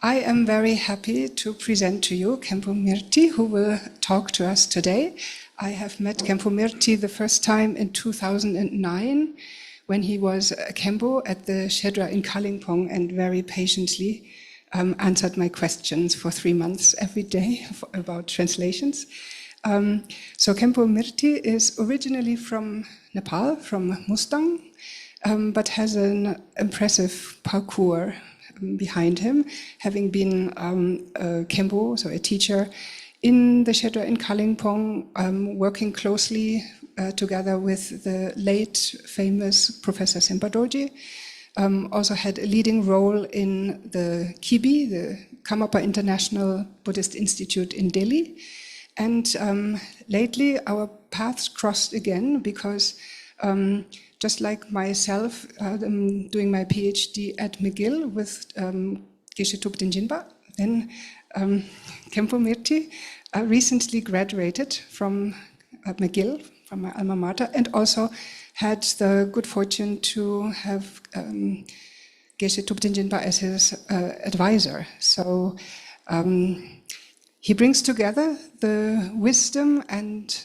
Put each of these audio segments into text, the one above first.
I am very happy to present to you Khenpo Mriti, who will talk to us today. I have met Khenpo Mriti the first time in 2009 when he was a Khenpo at the Shedra in Kalimpong and very patiently answered my questions for 3 months every day about translations. So Khenpo Mriti is originally from Nepal, from Mustang, but has an impressive parkour behind him, having been a Khenpo, so a teacher, in the Shedra in Kalimpong, working closely together with the late famous Professor Sempa Dorji. Also had a leading role in the KIBI, the Karmapa International Buddhist Institute in Delhi. And lately our paths crossed again because just like myself, doing my PhD at McGill with Geshe Thupten Jinpa, then Khenpo Mriti recently graduated from McGill, from my alma mater, and also had the good fortune to have Geshe Thupten Jinpa as his advisor. So he brings together the wisdom and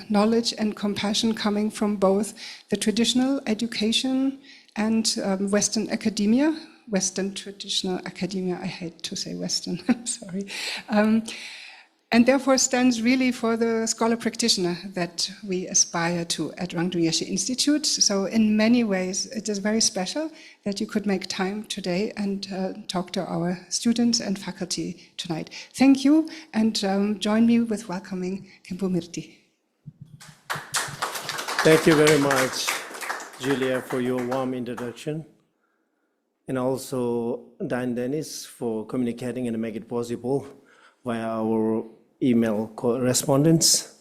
knowledge and compassion coming from both the traditional education and Western academia, Western traditional academia, I hate to say Western, sorry, and therefore stands really for the scholar practitioner that we aspire to at Rangdung Yeshe Institute. So in many ways, it is very special that you could make time today and talk to our students and faculty tonight. Thank you, and join me with welcoming Khenpo Mriti. Thank you very much, Julia, for your warm introduction, and also Dan Dennis for communicating and make it possible via our email correspondence.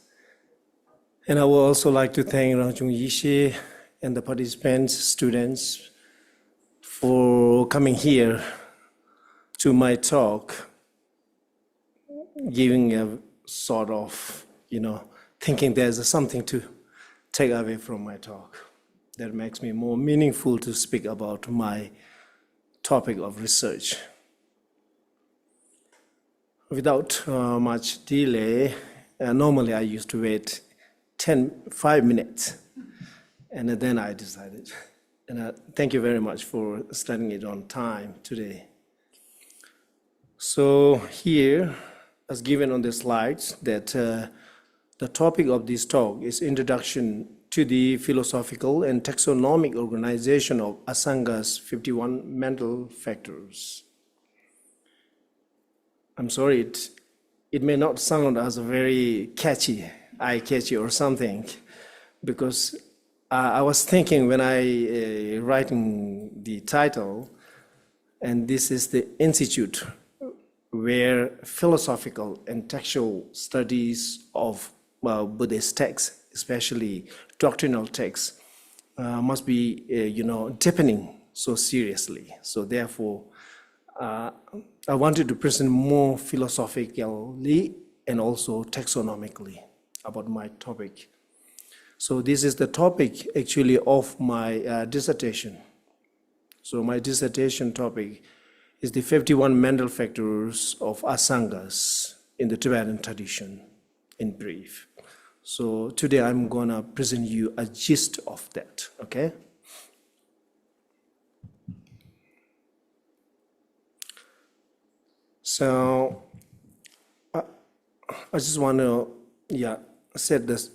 And I would also like to thank Rangdung Yeshe and the participants, students, for coming here to my talk, giving a sort of, thinking there's something to take away from my talk that makes me more meaningful to speak about my topic of research. Without much delay, normally I used to wait 5 minutes, and then I decided. And thank you very much for starting it on time today. So here, as given on the slides, that the topic of this talk is Introduction to the Philosophical and Taxonomic Organization of Asaṅga's 51 Mental Factors. I'm sorry, it may not sound as a very catchy, eye-catchy or something, because I was thinking when I writing the title, and this is the institute where philosophical and textual studies of Buddhist texts, especially doctrinal texts, must be, deepening so seriously. So therefore, I wanted to present more philosophically and also taxonomically about my topic. So this is the topic actually of my dissertation. So my dissertation topic is the 51 mental factors of Asaṅgas in the Tibetan tradition, in brief. So today I'm gonna present you a gist of that, okay? So I just want to set this,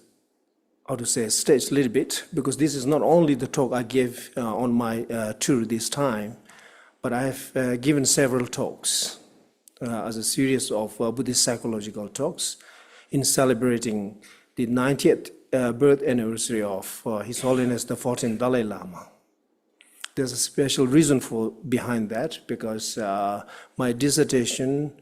stage a little bit, because this is not only the talk I gave on my tour this time, but I have given several talks as a series of Buddhist psychological talks in celebrating the 90th birth anniversary of His Holiness the 14th Dalai Lama. There's a special reason behind that, because my dissertation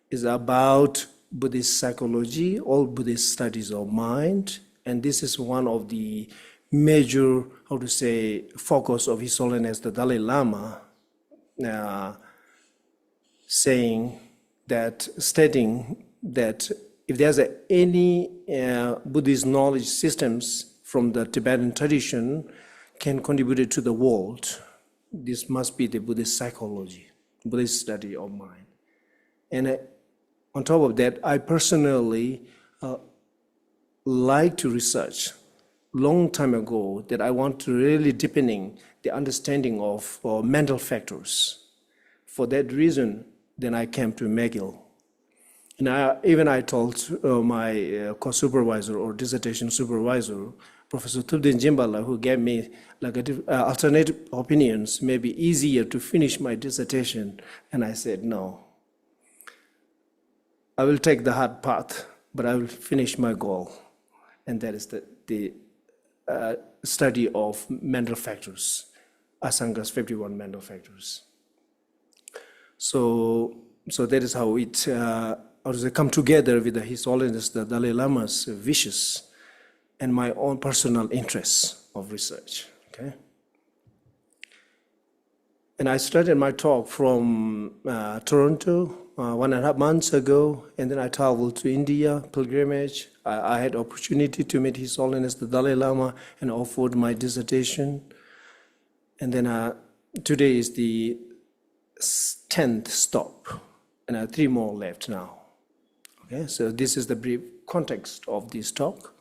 is about Buddhist psychology, all Buddhist studies of mind, and this is one of the major, focus of His Holiness the Dalai Lama, stating that if there's any Buddhist knowledge systems from the Tibetan tradition can contribute to the world, this must be the Buddhist psychology, Buddhist study of mind. And on top of that, I personally like to research long time ago that I want to really deepening the understanding of mental factors. For that reason, then I came to McGill. And I told my co-supervisor or dissertation supervisor, Professor Thubden Jimbala, who gave me like alternative opinions, maybe easier to finish my dissertation. And I said, no, I will take the hard path, but I will finish my goal. And that is the study of mental factors, Asaṅga's 51 mental factors. So that is how it come together with His Holiness the Dalai Lama's wishes and my own personal interests of research. Okay. And I started my talk from Toronto 1.5 months ago, and then I traveled to India, pilgrimage. I had opportunity to meet His Holiness the Dalai Lama and offered my dissertation. And then today is the 10th stop, and I have 3 more left now. Okay, so this is the brief context of this talk.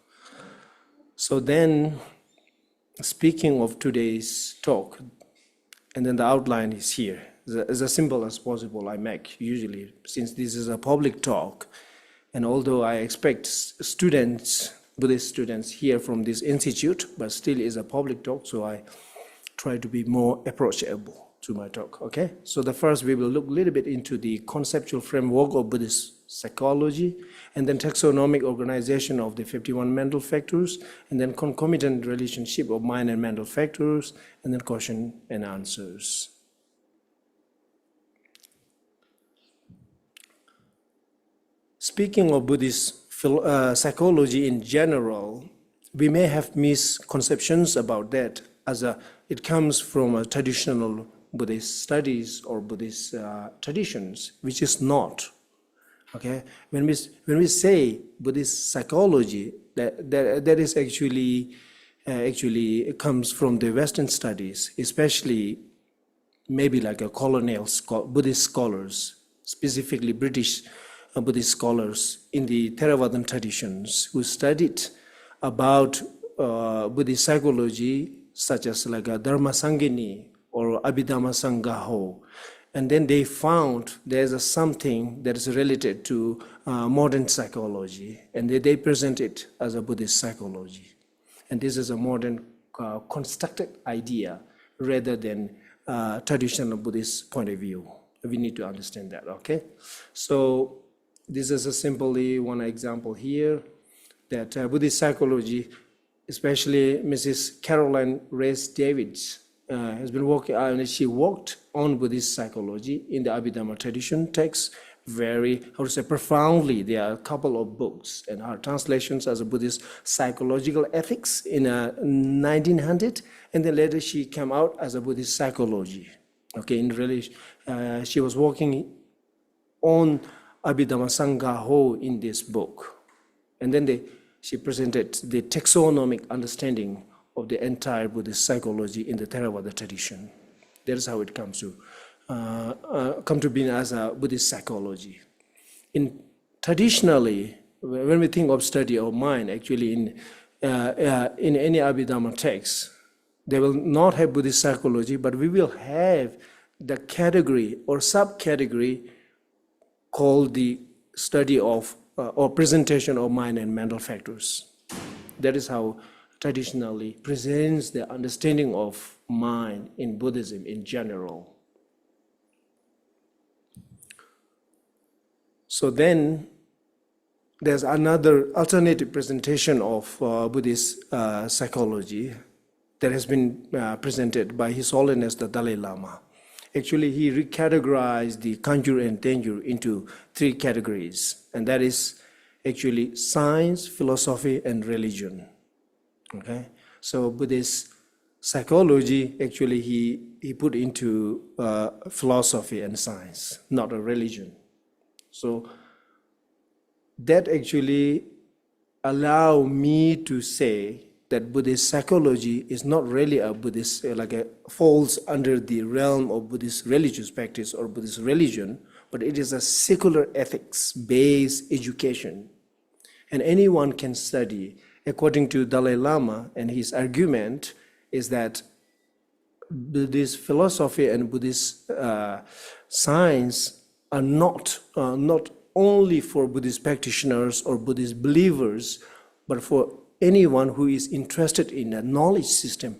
So then, speaking of today's talk, and then the outline is here. As simple as possible I make usually, since this is a public talk, and although I expect students, Buddhist students here from this institute, but still is a public talk, so I try to be more approachable to my talk, okay? So the first we will look a little bit into the conceptual framework of Buddhist psychology, and then taxonomic organization of the 51 mental factors, and then concomitant relationship of mind and mental factors, and then question and answers. Speaking of Buddhist psychology in general, we may have misconceptions about that as it comes from a traditional Buddhist studies or Buddhist traditions, which is not. Okay, when we say Buddhist psychology, that is actually comes from the Western studies, especially maybe like a colonial Buddhist scholars, specifically British Buddhist scholars in the Theravadan traditions who studied about Buddhist psychology, such as like a Dharmasangini or Abhidharmasamuccaya. And then they found there's something that is related to modern psychology, and they present it as a Buddhist psychology. And this is a modern constructed idea rather than traditional Buddhist point of view. We need to understand that, okay? So this is a simply one example here that Buddhist psychology, especially Mrs. Caroline Reyes Davids, has been working on, she worked on Buddhist psychology in the Abhidharma tradition text very, profoundly. There are a couple of books and her translations as a Buddhist psychological ethics in 1900, and then later she came out as a Buddhist psychology. Okay, in relation, she was working on Abhidharmasamuccaya in this book, and then she presented the taxonomic understanding of the entire Buddhist psychology in the Theravada tradition. That is how it comes to be as a Buddhist psychology. Traditionally, when we think of study of mind, actually in any Abhidharma text, they will not have Buddhist psychology, but we will have the category or subcategory called the study of or presentation of mind and mental factors. That is how traditionally presents the understanding of mind in Buddhism in general. So then there's another alternative presentation of Buddhist psychology that has been presented by His Holiness the Dalai Lama. Actually, he recategorized the kanjur and tenjur into 3 categories, and that is actually science, philosophy, and religion. Okay, so Buddhist psychology actually he put into philosophy and science, not a religion. So that actually allow me to say that Buddhist psychology is not really a Buddhist, falls under the realm of Buddhist religious practice or Buddhist religion, but it is a secular ethics-based education. And anyone can study. According to Dalai Lama, and his argument is that Buddhist philosophy and Buddhist science are not only for Buddhist practitioners or Buddhist believers, but for anyone who is interested in a knowledge system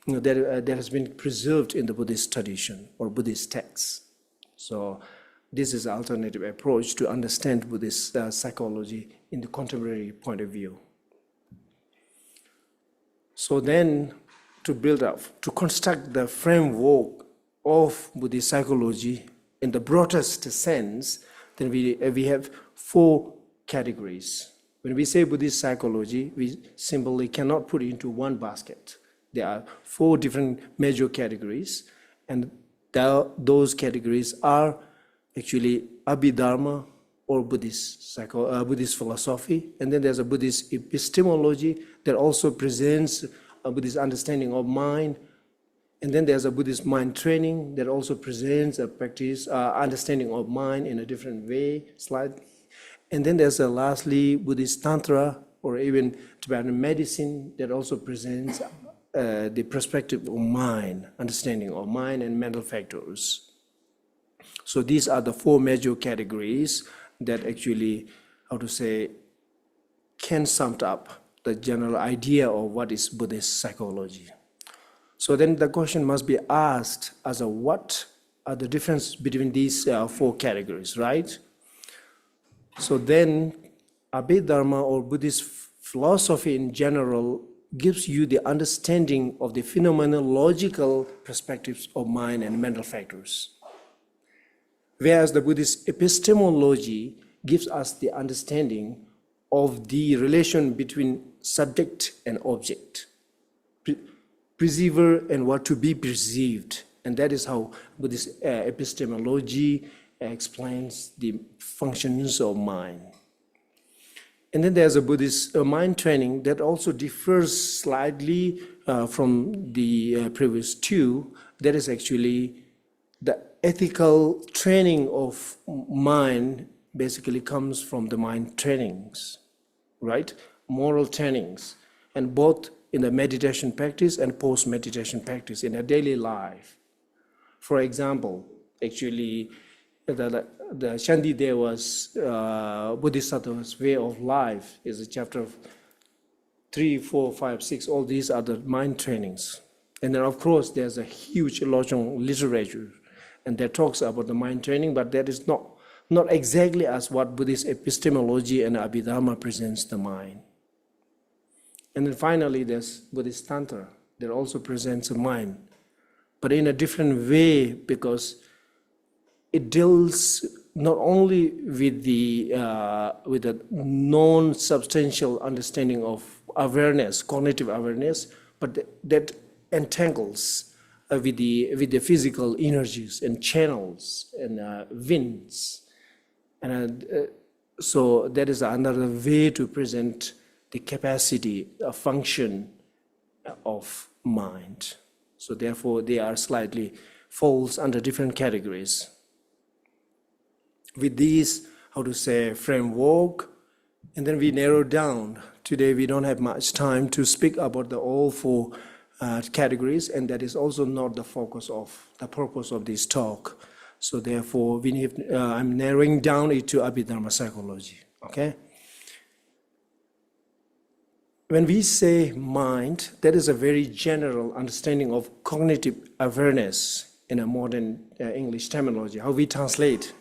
that has been preserved in the Buddhist tradition or Buddhist texts. So this is an alternative approach to understand Buddhist psychology in the contemporary point of view. So then, to build up, to construct the framework of Buddhist psychology in the broadest sense, then we have 4 categories. When we say Buddhist psychology, we simply cannot put it into one basket. There are 4 different major categories, and those categories are actually Abhidharma or Buddhist philosophy, and then there's a Buddhist epistemology that also presents a Buddhist understanding of mind, and then there's a Buddhist mind training that also presents a practice understanding of mind in a different way, slightly, and then there's lastly Buddhist Tantra or even Tibetan medicine that also presents the perspective of mind, understanding of mind and mental factors. So these are the 4 major categories that actually, can sum up the general idea of what is Buddhist psychology. So then the question must be asked as what are the difference between these 4 categories, right? So then Abhidharma or Buddhist philosophy in general gives you the understanding of the phenomenological perspectives of mind and mental factors. Whereas the Buddhist epistemology gives us the understanding of the relation between subject and object, perceiver and what to be perceived. And that is how Buddhist epistemology explains the functions of mind. And then there's a Buddhist mind training that also differs slightly from the previous 2. That is actually the ethical training of mind basically comes from the mind trainings, right? Moral trainings, and both in the meditation practice and post-meditation practice in a daily life. For example, actually, the Shantideva's Bodhisattva's way of life is a chapter of 3, 4, 5, 6, all these are the mind trainings. And then of course there's a huge Lojong literature and that talks about the mind training, but that is not exactly as what Buddhist epistemology and Abhidharma presents the mind. And then finally there's Buddhist Tantra that also presents a mind, but in a different way, because it deals not only with the non-substantial understanding of awareness, cognitive awareness, but that entangles with the physical energies and channels and winds, and so that is another way to present the capacity, a function of mind. So therefore, they are slightly falls under different categories. With these, framework, and then we narrow down. Today we don't have much time to speak about all 4 categories, and that is also not the purpose of this talk. So therefore, I'm narrowing down it to Abhidharma psychology. Okay. When we say mind, that is a very general understanding of cognitive awareness in a modern English terminology, how we translate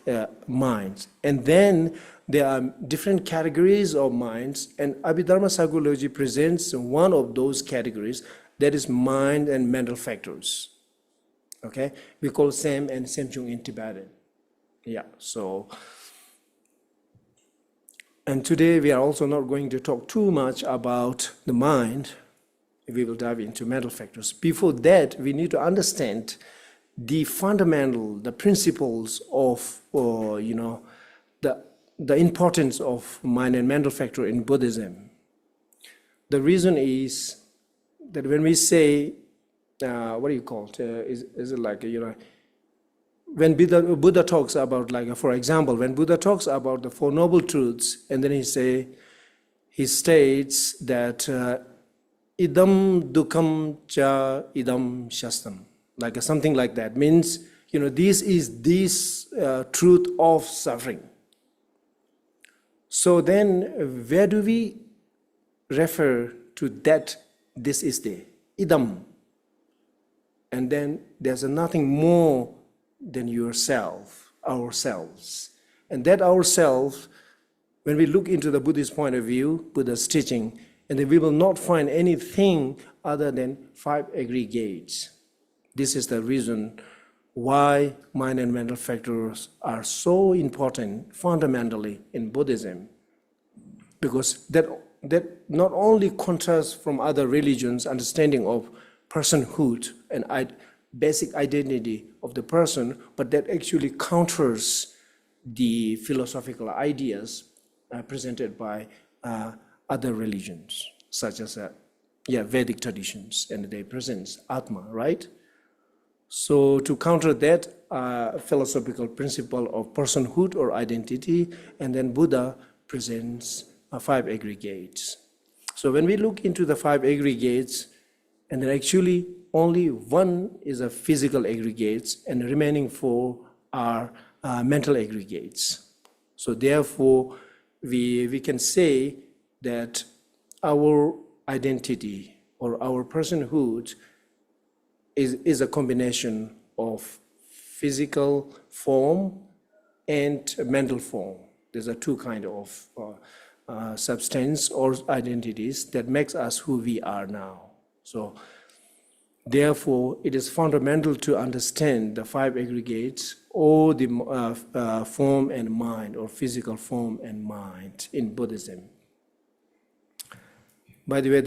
minds. And then there are different categories of minds, and Abhidharma psychology presents one of those categories, that is mind and mental factors. Okay, we call Sem and Semchung in Tibetan. Yeah, so, and today we are also not going to talk too much about the mind. We will dive into mental factors. Before that, we need to understand the principles of, the importance of mind and mental factor in Buddhism. The reason is that when we say, what do you call it? Is it like, when Buddha talks about, like, for example, when Buddha talks about the Four Noble Truths, and then he states that idam dukkam cha idam shastam, like something like that, means, this is this truth of suffering. So then where do we refer to that? This is the idam, and then there's nothing more than yourself, ourselves. And that ourself, when we look into the Buddhist point of view, Buddha's teaching, and then we will not find anything other than 5 aggregates. This is the reason why mind and mental factors are so important fundamentally in Buddhism, because that not only contrasts from other religions' understanding of personhood and basic identity of the person, but that actually counters the philosophical ideas presented by other religions, such as Vedic traditions, and they present Atma, right? So to counter that philosophical principle of personhood or identity, and then Buddha presents 5 aggregates. So when we look into the 5 aggregates, and then actually only one is a physical aggregates, and the remaining 4 are mental aggregates. So therefore, we can say that our identity or our personhood is a combination of physical form and mental form. There's a 2 kind of substance or identities that makes us who we are now. So therefore, it is fundamental to understand the 5 aggregates, or the form and mind, or physical form and mind in Buddhism. By the way,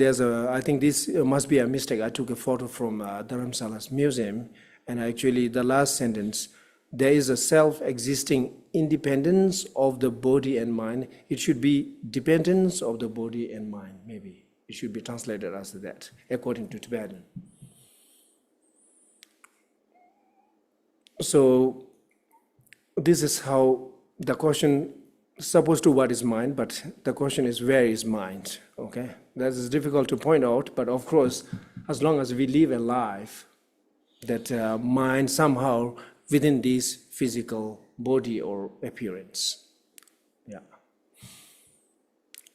I think this must be a mistake. I took a photo from Dharamsala's museum, and actually the last sentence, there is a self-existing independence of the body and mind. It should be dependence of the body and mind, maybe. It should be translated as that, according to Tibetan. So this is how the question is supposed to what is mind, but the question is where is mind, okay? That is difficult to point out, but of course, as long as we live a life, that mind somehow within this physical body or appearance. Yeah.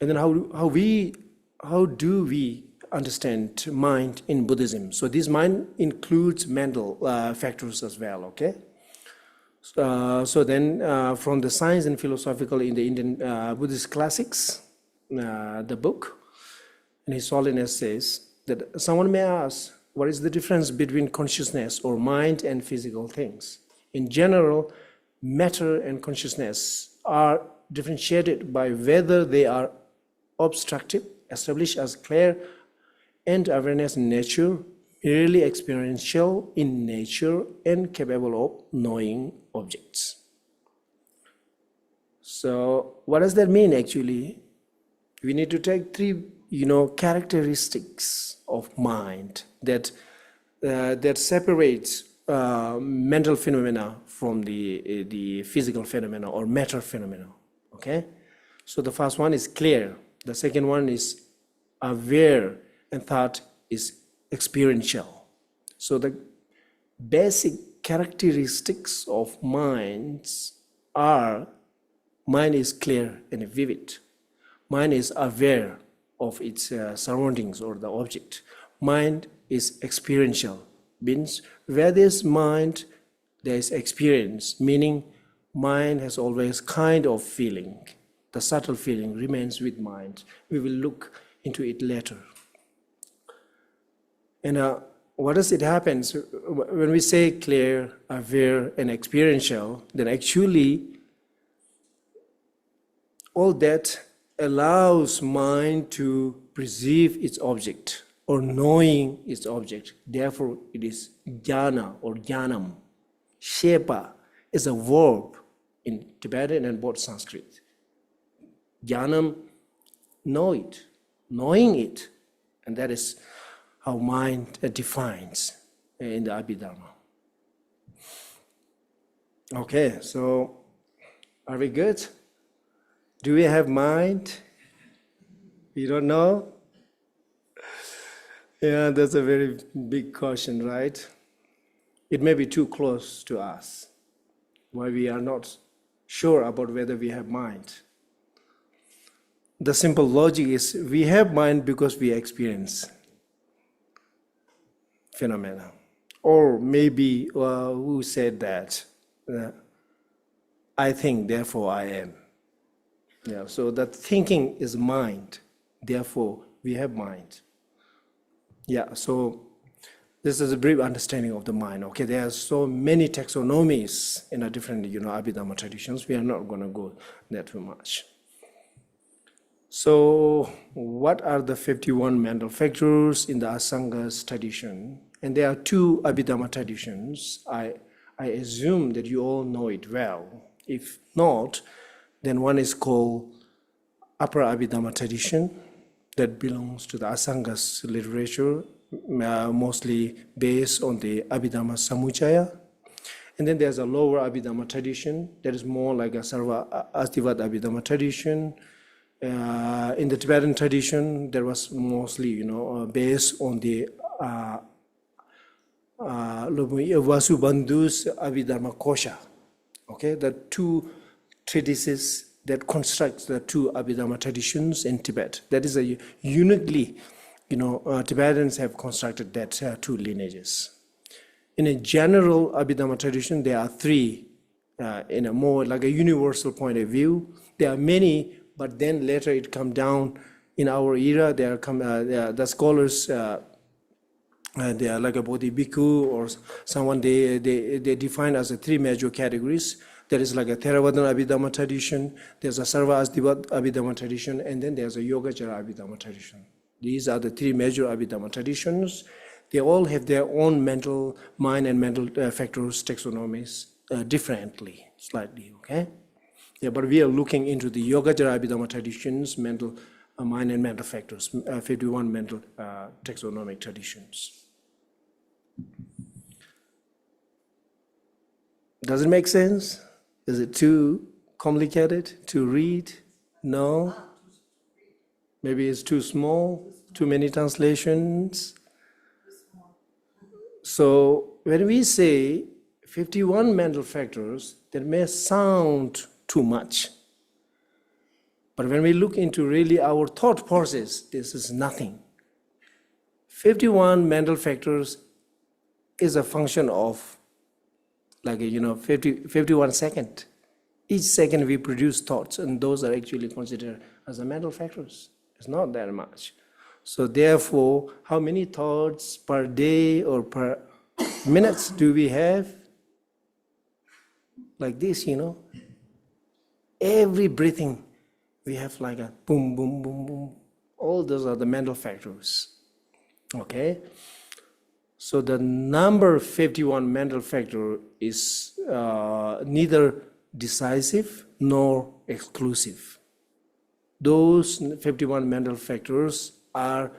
And then how do we understand mind in Buddhism? So this mind includes mental factors as well, okay? So then from the science and philosophical in the Indian Buddhist classics, the book, and His Holiness says that someone may ask, what is the difference between consciousness or mind and physical things? In general, matter and consciousness are differentiated by whether they are obstructive, established as clear and awareness in nature, merely experiential in nature, and capable of knowing objects. So what does that mean actually? We need to take 3 characteristics of mind that separates mental phenomena from the physical phenomena or matter phenomena, okay? So the first one is clear, the second one is aware, and third is experiential. So the basic characteristics of minds are, mind is clear and vivid. Mind is aware of its surroundings or the object. Mind is experiential, means where there's mind, there is experience, meaning mind has always kind of feeling. The subtle feeling remains with mind. We will look into it later. And what does it happen? So when we say clear, aware, and experiential, then actually all that allows mind to perceive its object or knowing its object. Therefore, it is jnana or jnanam. Shepa is a verb in Tibetan and both Sanskrit. Jnanam, know it, knowing it, and that is how mind defines in the Abhidharma. Okay, so are we good? Do we have mind? You don't know? Yeah, that's a very big question, right? It may be too close to us, why we are not sure about whether we have mind. The simple logic is we have mind because we experience phenomena. Or maybe who said that? I think, therefore I am. Yeah, so that thinking is mind, therefore we have mind. Yeah, so this is a brief understanding of the mind. Okay, there are so many taxonomies in a different, Abhidharma traditions. We are not going to go there too much. So, what are the 51 mental factors in the Asaṅga's tradition? And there are two Abhidharma traditions. I assume that you all know it well. If not, then one is called Upper Abhidharma tradition that belongs to the Asaṅga's literature, mostly based on the Abhidharmasamuccaya. And then there's a lower Abhidharma tradition that is more like a Sarva Asdivat Abhidharma tradition. In the Tibetan tradition, there was mostly, based on the Vasubandhu's Abhidharma Kosha. Okay, the two treatises that construct the two Abhidharma traditions in Tibet. That is a uniquely, Tibetans have constructed that two lineages. In a general Abhidharma tradition, there are three. In a more like a universal point of view, there are many. But then later it come down in our era. There come the scholars. They are like a Bodhi Bhikkhu or someone. They define as a three major categories. There is like a Theravada Abhidharma tradition. There's a Sarva Asdivat Abhidharma tradition, and then there's a Yogācāra Abhidharma tradition. These are the three major Abhidharma traditions. They all have their own mental mind and mental factors taxonomies differently, slightly. Okay. Yeah, but we are looking into the Yogācāra Abhidharma traditions, mental mind and mental factors, 51 mental taxonomic traditions. Does it make sense? Is it too complicated to read? No? Maybe it's too small, too many translations. So when we say 51 mental factors, that may sound too much. But when we look into really our thought process, this is nothing. 51 mental factors is a function of like 51 seconds. Each second we produce thoughts, and those are actually considered as a mental factors. It's not that much. So therefore, how many thoughts per day or per minutes do we have? Like this, Every breathing, we have like a boom, boom, boom, boom. All those are the mental factors. Okay? So the number 51 mental factor is neither decisive nor exclusive. Those 51 mental factors are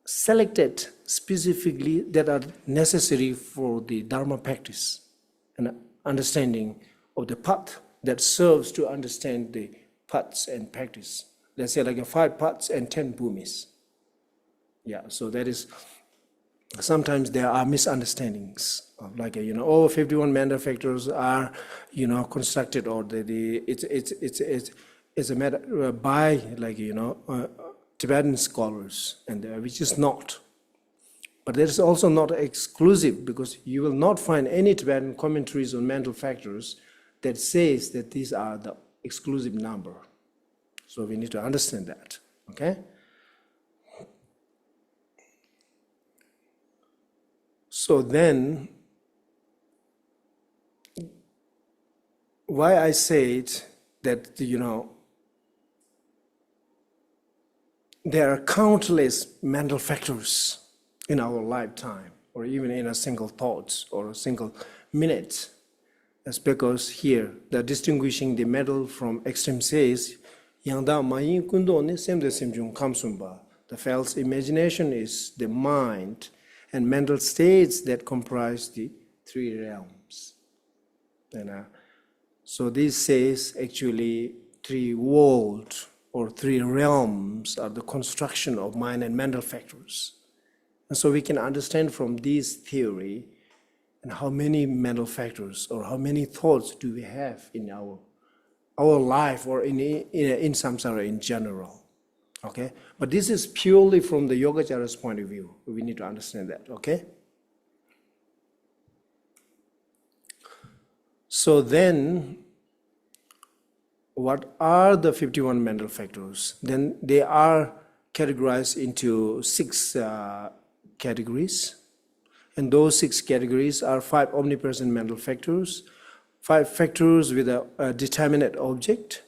selected specifically that are necessary for the Dharma practice and understanding of the path that serves to understand the paths and practice. Let's say like 5 paths and 10 bhumis. Yeah, so that is, sometimes there are misunderstandings of like, 51 mental factors are, constructed or it's a matter by like, Tibetan scholars, and which is not. But that is also not exclusive, because you will not find any Tibetan commentaries on mental factors that says that these are the exclusive number. So we need to understand that, okay? So then, why I said that, there are countless mental factors in our lifetime, or even in a single thought or a single minute. That's because here, they're distinguishing the mental from extreme says, the false imagination is the mind and mental states that comprise the 3 realms. And So this says actually three worlds or three realms are the construction of mind and mental factors. And so we can understand from this theory and how many mental factors or how many thoughts do we have in our life or in samsara in general. Okay? But this is purely from the Yogācāra's point of view. We need to understand that, okay? So then, what are the 51 mental factors? Then they are categorized into 6 categories. And those 6 categories are 5 omnipresent mental factors, 5 factors with a determinate object,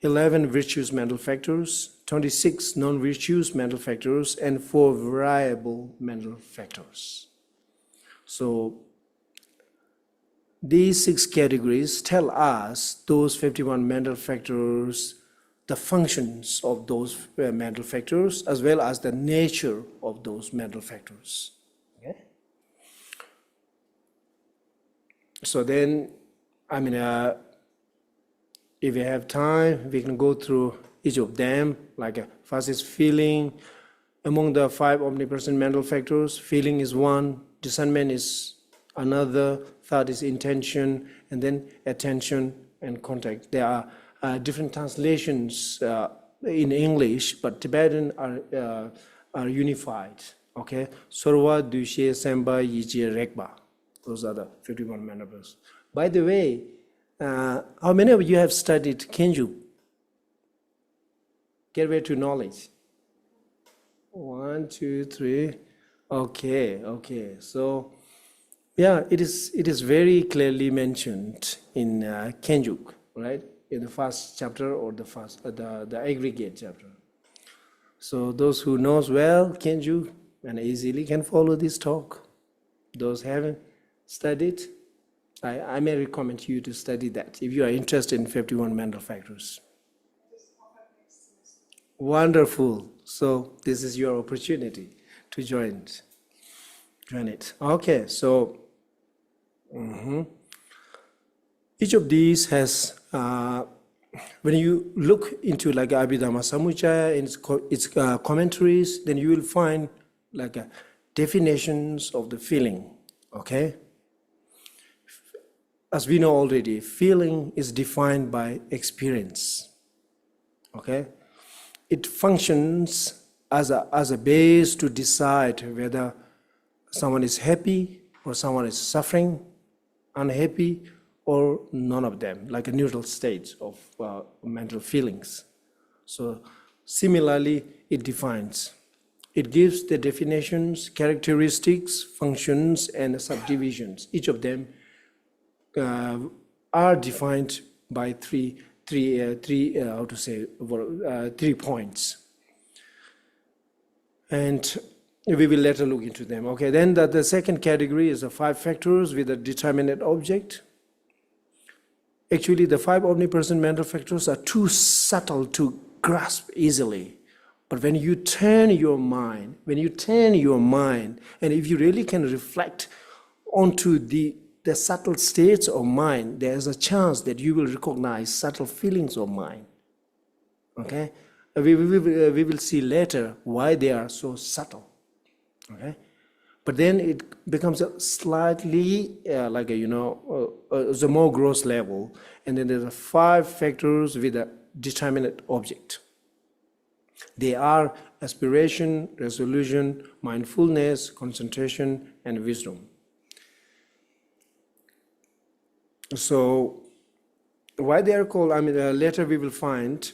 11 virtuous mental factors, 26 non-virtuous mental factors, and 4 variable mental factors. So these 6 categories tell us those 51 mental factors, the functions of those mental factors, as well as the nature of those mental factors. Okay? So then, if we have time, we can go through each of them. Like first is feeling. Among the 5 omnipresent mental factors, feeling is one, discernment is another, third is intention, and then attention and contact. There are different translations in English, but Tibetan are unified. Okay, Sorwa, Dushe, Semba, Yije, Rekba. Those are the 51 mental factors. By the way, how many of you have studied Kenju? Gateway to knowledge. 1, 2, 3. Okay. So, yeah, it is very clearly mentioned in Kenjuk, right? In the first chapter or the aggregate chapter. So those who knows well Kenju and easily can follow this talk. Those haven't studied, I may recommend you to study that if you are interested in 51 mental factors. Wonderful. So this is your opportunity to join it. Okay, so each of these has, when you look into like Abhidharmasamuccaya and its commentaries, then you will find like definitions of the feeling. Okay. As we know already, feeling is defined by experience. Okay. It functions as a base to decide whether someone is happy or someone is suffering, unhappy, or none of them, like a neutral state of mental feelings. So similarly, it defines. It gives the definitions, characteristics, functions, and subdivisions. Each of them are defined by three points. And we will later look into them. Okay, then the second category is the 5 factors with a determinate object. Actually, the 5 omnipresent mental factors are too subtle to grasp easily. But when you turn your mind, and if you really can reflect onto the subtle states of mind, there is a chance that you will recognize subtle feelings of mind. Okay? We will see later why they are so subtle. Okay? But then it becomes a slightly the more gross level, and then there are 5 factors with a determinate object. They are aspiration, resolution, mindfulness, concentration, and wisdom. So why they are called, later we will find,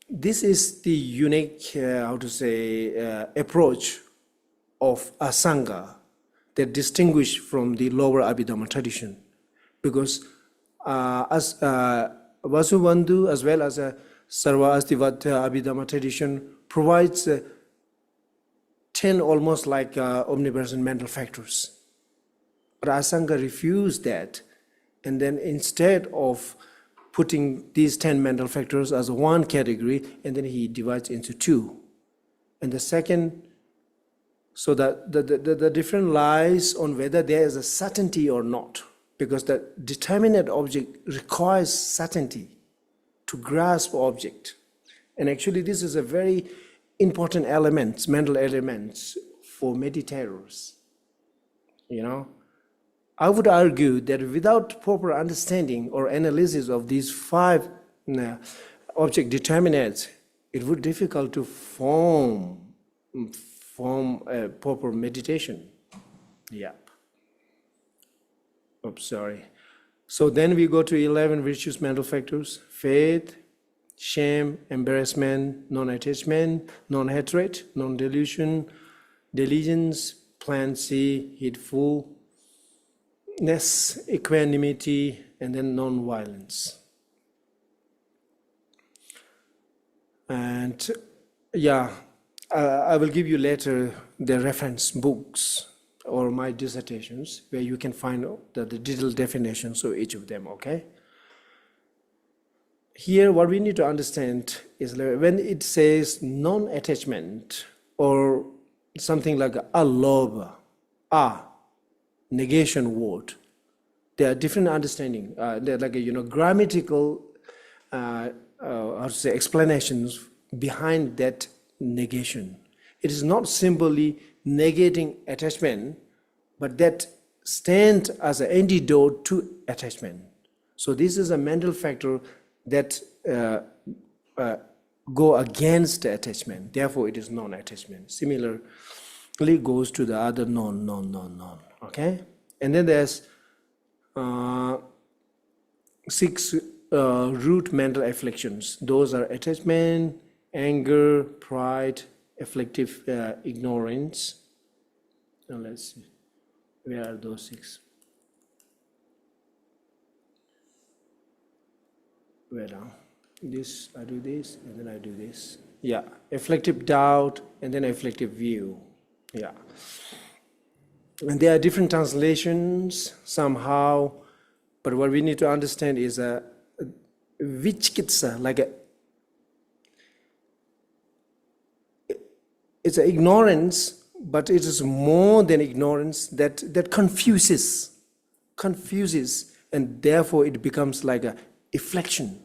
this is the unique, approach of Asaṅga that distinguish from the lower Abhidharma tradition. Because as Vasubandhu as well as Sarva Astivadhyaya Abhidharma tradition provides 10 almost like omnipresent mental factors. But Asaṅga refused that, and then instead of putting these 10 mental factors as one category, and then he divides into 2. And the second, so that the difference lies on whether there is a certainty or not. because the determinate object requires certainty to grasp object. And actually this is a very important element, mental element for meditators. You know, I would argue that without proper understanding or analysis of these 5 object determinants, it would be difficult to form a proper meditation. Yeah. Oops, sorry. So then we go to 11 virtuous mental factors: faith, shame, embarrassment, non-attachment, non-hatred, non-delusion, diligence, pliancy, heedfulness, equanimity, and then non-violence. And yeah, I will give you later the reference books or my dissertations where you can find the detailed definitions of each of them, okay? Here, what we need to understand is when it says non-attachment or something like alobha, negation word, there are different understanding. They're like grammatical explanations behind that negation. It is not simply negating attachment, but that stands as an antidote to attachment. So this is a mental factor that go against the attachment. Therefore, it is non-attachment. Similarly, goes to the other non. Okay, and then there's 6 root mental afflictions. Those are attachment, anger, pride, afflictive ignorance. Now let's see, where are those 6? Where now? This, I do this, and then I do this. Yeah, afflictive doubt, and then afflictive view. Yeah. And there are different translations somehow, but what we need to understand is vichikitsa, it's an ignorance, but it is more than ignorance that confuses, and therefore it becomes like a affliction.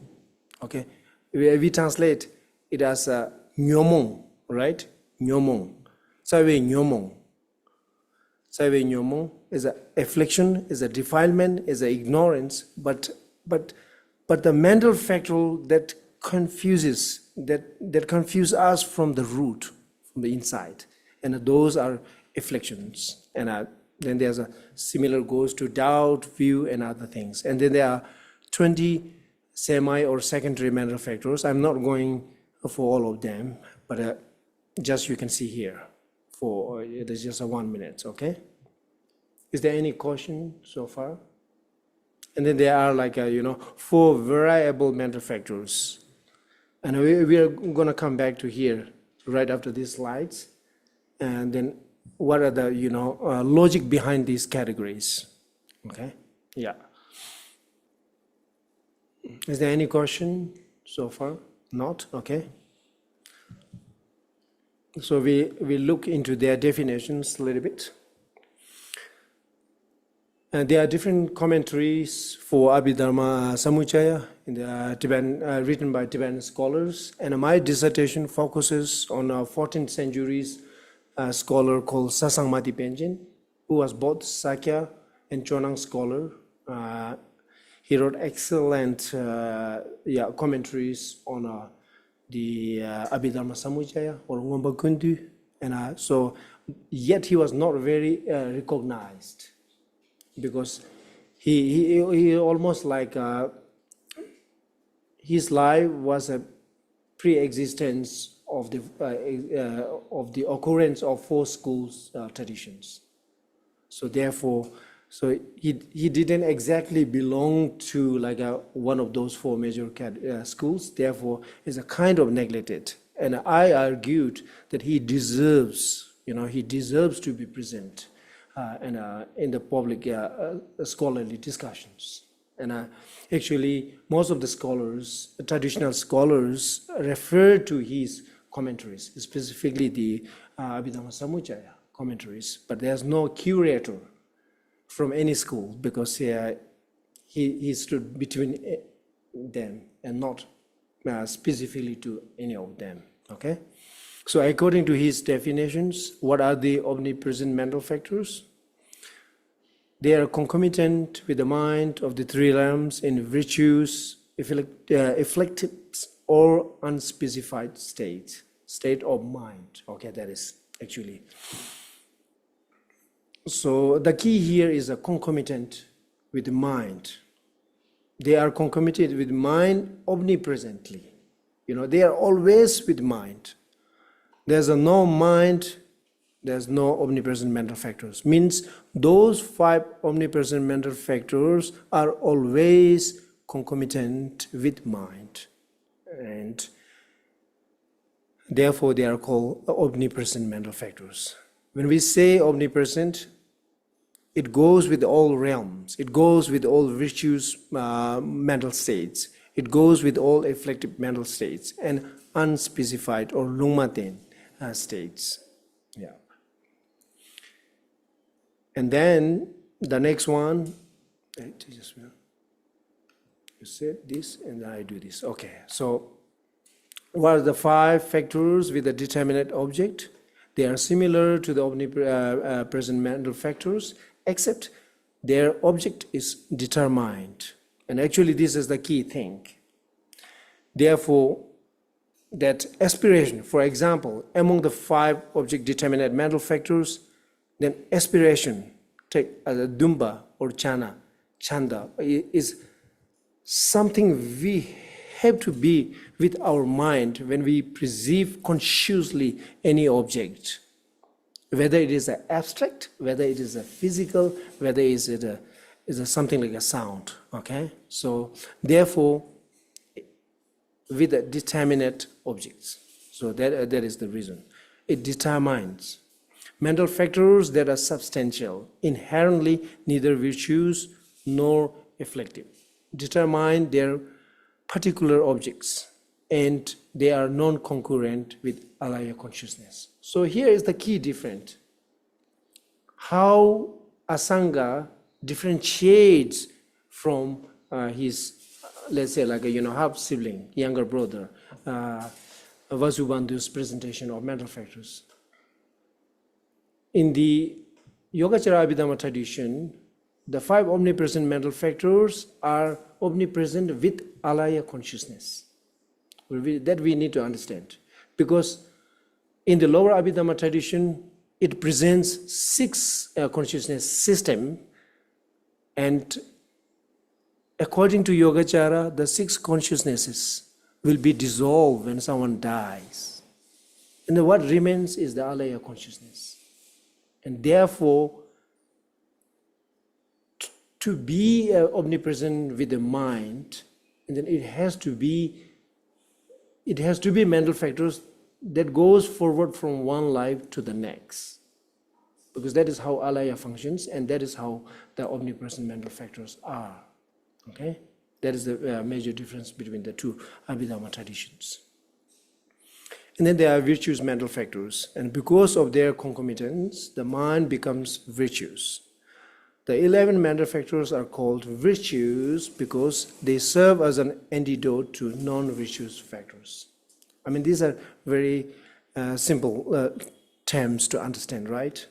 Okay, we translate it as a nyomong, right? Nyomong. Nyomong is an affliction, is a defilement, is an ignorance, but the mental factor that confuses, that confuse us from the root, from the inside, and those are afflictions. And then there's a similar goes to doubt, view, and other things. And then there are 20 semi or secondary mental factors. I'm not going for all of them, but just you can see here. For there's just 1 minute, okay? Is there any question so far? And then there are 4 variable mental factors, and we are going to come back to here right after these slides. And then what are the logic behind these categories? Okay, yeah. Is there any question so far? Not? Okay. So we look into their definitions a little bit. And there are different commentaries for Abhidharmasamuccaya in the Tibetan, written by Tibetan scholars. And my dissertation focuses on a 14th century scholar called Asaṅga Penjen, who was both Sakya and Chonang scholar. He wrote excellent commentaries on the Abhidharmasamuccaya or Ngomba Kundu, and so yet he was not very recognized, because he almost his life was a pre-existence of the occurrence of 4 schools traditions. So therefore, he didn't exactly belong to one of those 4 major schools. Therefore, is a kind of neglected. And I argued that he deserves, he deserves to be present in the public scholarly discussions. And actually, most of the scholars, traditional scholars, refer to his commentaries, specifically the Abhidharmasamuccaya commentaries. But there's no curator from any school, because he stood between them and not specifically to any of them. Okay? So according to his definitions, what are the omnipresent mental factors? They are concomitant with the mind of the three realms in virtues, afflictives, or unspecified state of mind. Okay, that is actually. So the key here is a concomitant with the mind. They are concomitant with mind omnipresently. They are always with mind. There's no mind, there's no omnipresent mental factors. Means those 5 omnipresent mental factors are always concomitant with mind. And therefore they are called omnipresent mental factors. When we say omnipresent, it goes with all realms. It goes with all virtues mental states. It goes with all afflictive mental states and unspecified or lungmaten states. Yeah. And then the next one, you said this and I do this. Okay, so what are the 5 factors with a determinate object? They are similar to the omnipresent mental factors, except their object is determined. And actually this is the key thing. Therefore, that aspiration, for example, among the 5 object determinate mental factors, then aspiration, take as a dumba or chanda, is something we have to be with our mind when we perceive consciously any object, whether it is an abstract, whether it is a physical, whether it is something like a sound. Okay, so therefore, with the determinate objects. So that is the reason. It determines mental factors that are substantial, inherently neither virtuous nor afflictive. Determine their particular objects, and they are non-concurrent with alaya consciousness. So here is the key difference. How Asaṅga differentiates from his, let's say, like a half sibling, younger brother, Vasubandhu's presentation of mental factors. In the Yogācāra Abhidharma tradition, the 5 omnipresent mental factors are omnipresent with alaya consciousness. That we need to understand. Because in the lower Abhidharma tradition, it presents 6 consciousness system, and according to Yogācāra, the 6 consciousnesses will be dissolved when someone dies. And what remains is the alaya consciousness. And therefore, to be omnipresent with the mind, and then it has to be mental factors that goes forward from one life to the next. Because that is how alaya functions, and that is how the omnipresent mental factors are. Okay? That is the major difference between the 2 Abhidharma traditions. And then there are virtuous mental factors, and because of their concomitance, the mind becomes virtuous. The 11 mental factors are called virtues because they serve as an antidote to non-virtuous factors. I mean, these are very simple terms to understand, right?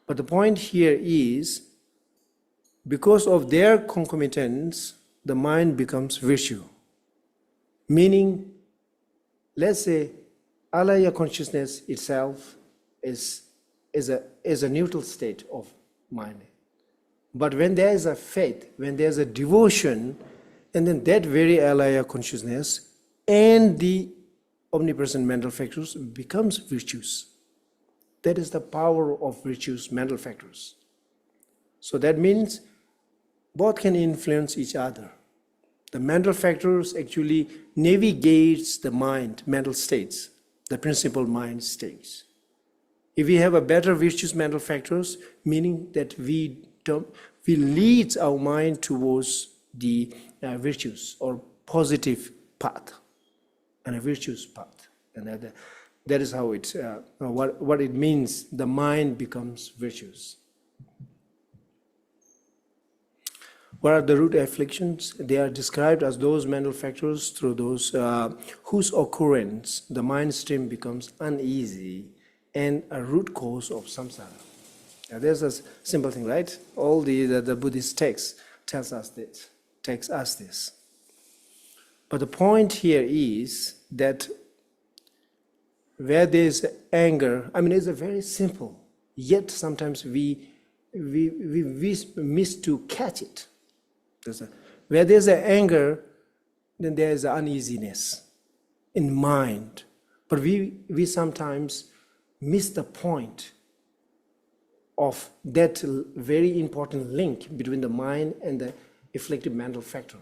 But the point here is, because of their concomitance, the mind becomes virtue. Meaning, let's say, alaya consciousness itself is a neutral state of mind. But when there is a faith, when there is a devotion, and then that very alaya consciousness and the omnipresent mental factors becomes virtues. That is the power of virtues mental factors. So that means both can influence each other. The mental factors actually navigates the mind, mental states, the principal mind states. If we have a better virtuous mental factors, meaning that we lead our mind towards the virtues or positive path and a virtuous path. And that is how it, what it means, the mind becomes virtuous. What are the root afflictions? They are described as those mental factors through those whose occurrence the mind stream becomes uneasy and a root cause of samsara. Now, there's a simple thing, right? All the Buddhist texts tells us this. But the point here is that where there's anger, I mean, it's a very simple, yet sometimes we miss to catch it. Where there's an anger, then there's an uneasiness in mind. But we sometimes miss the point of that very important link between the mind and the afflictive mental factor.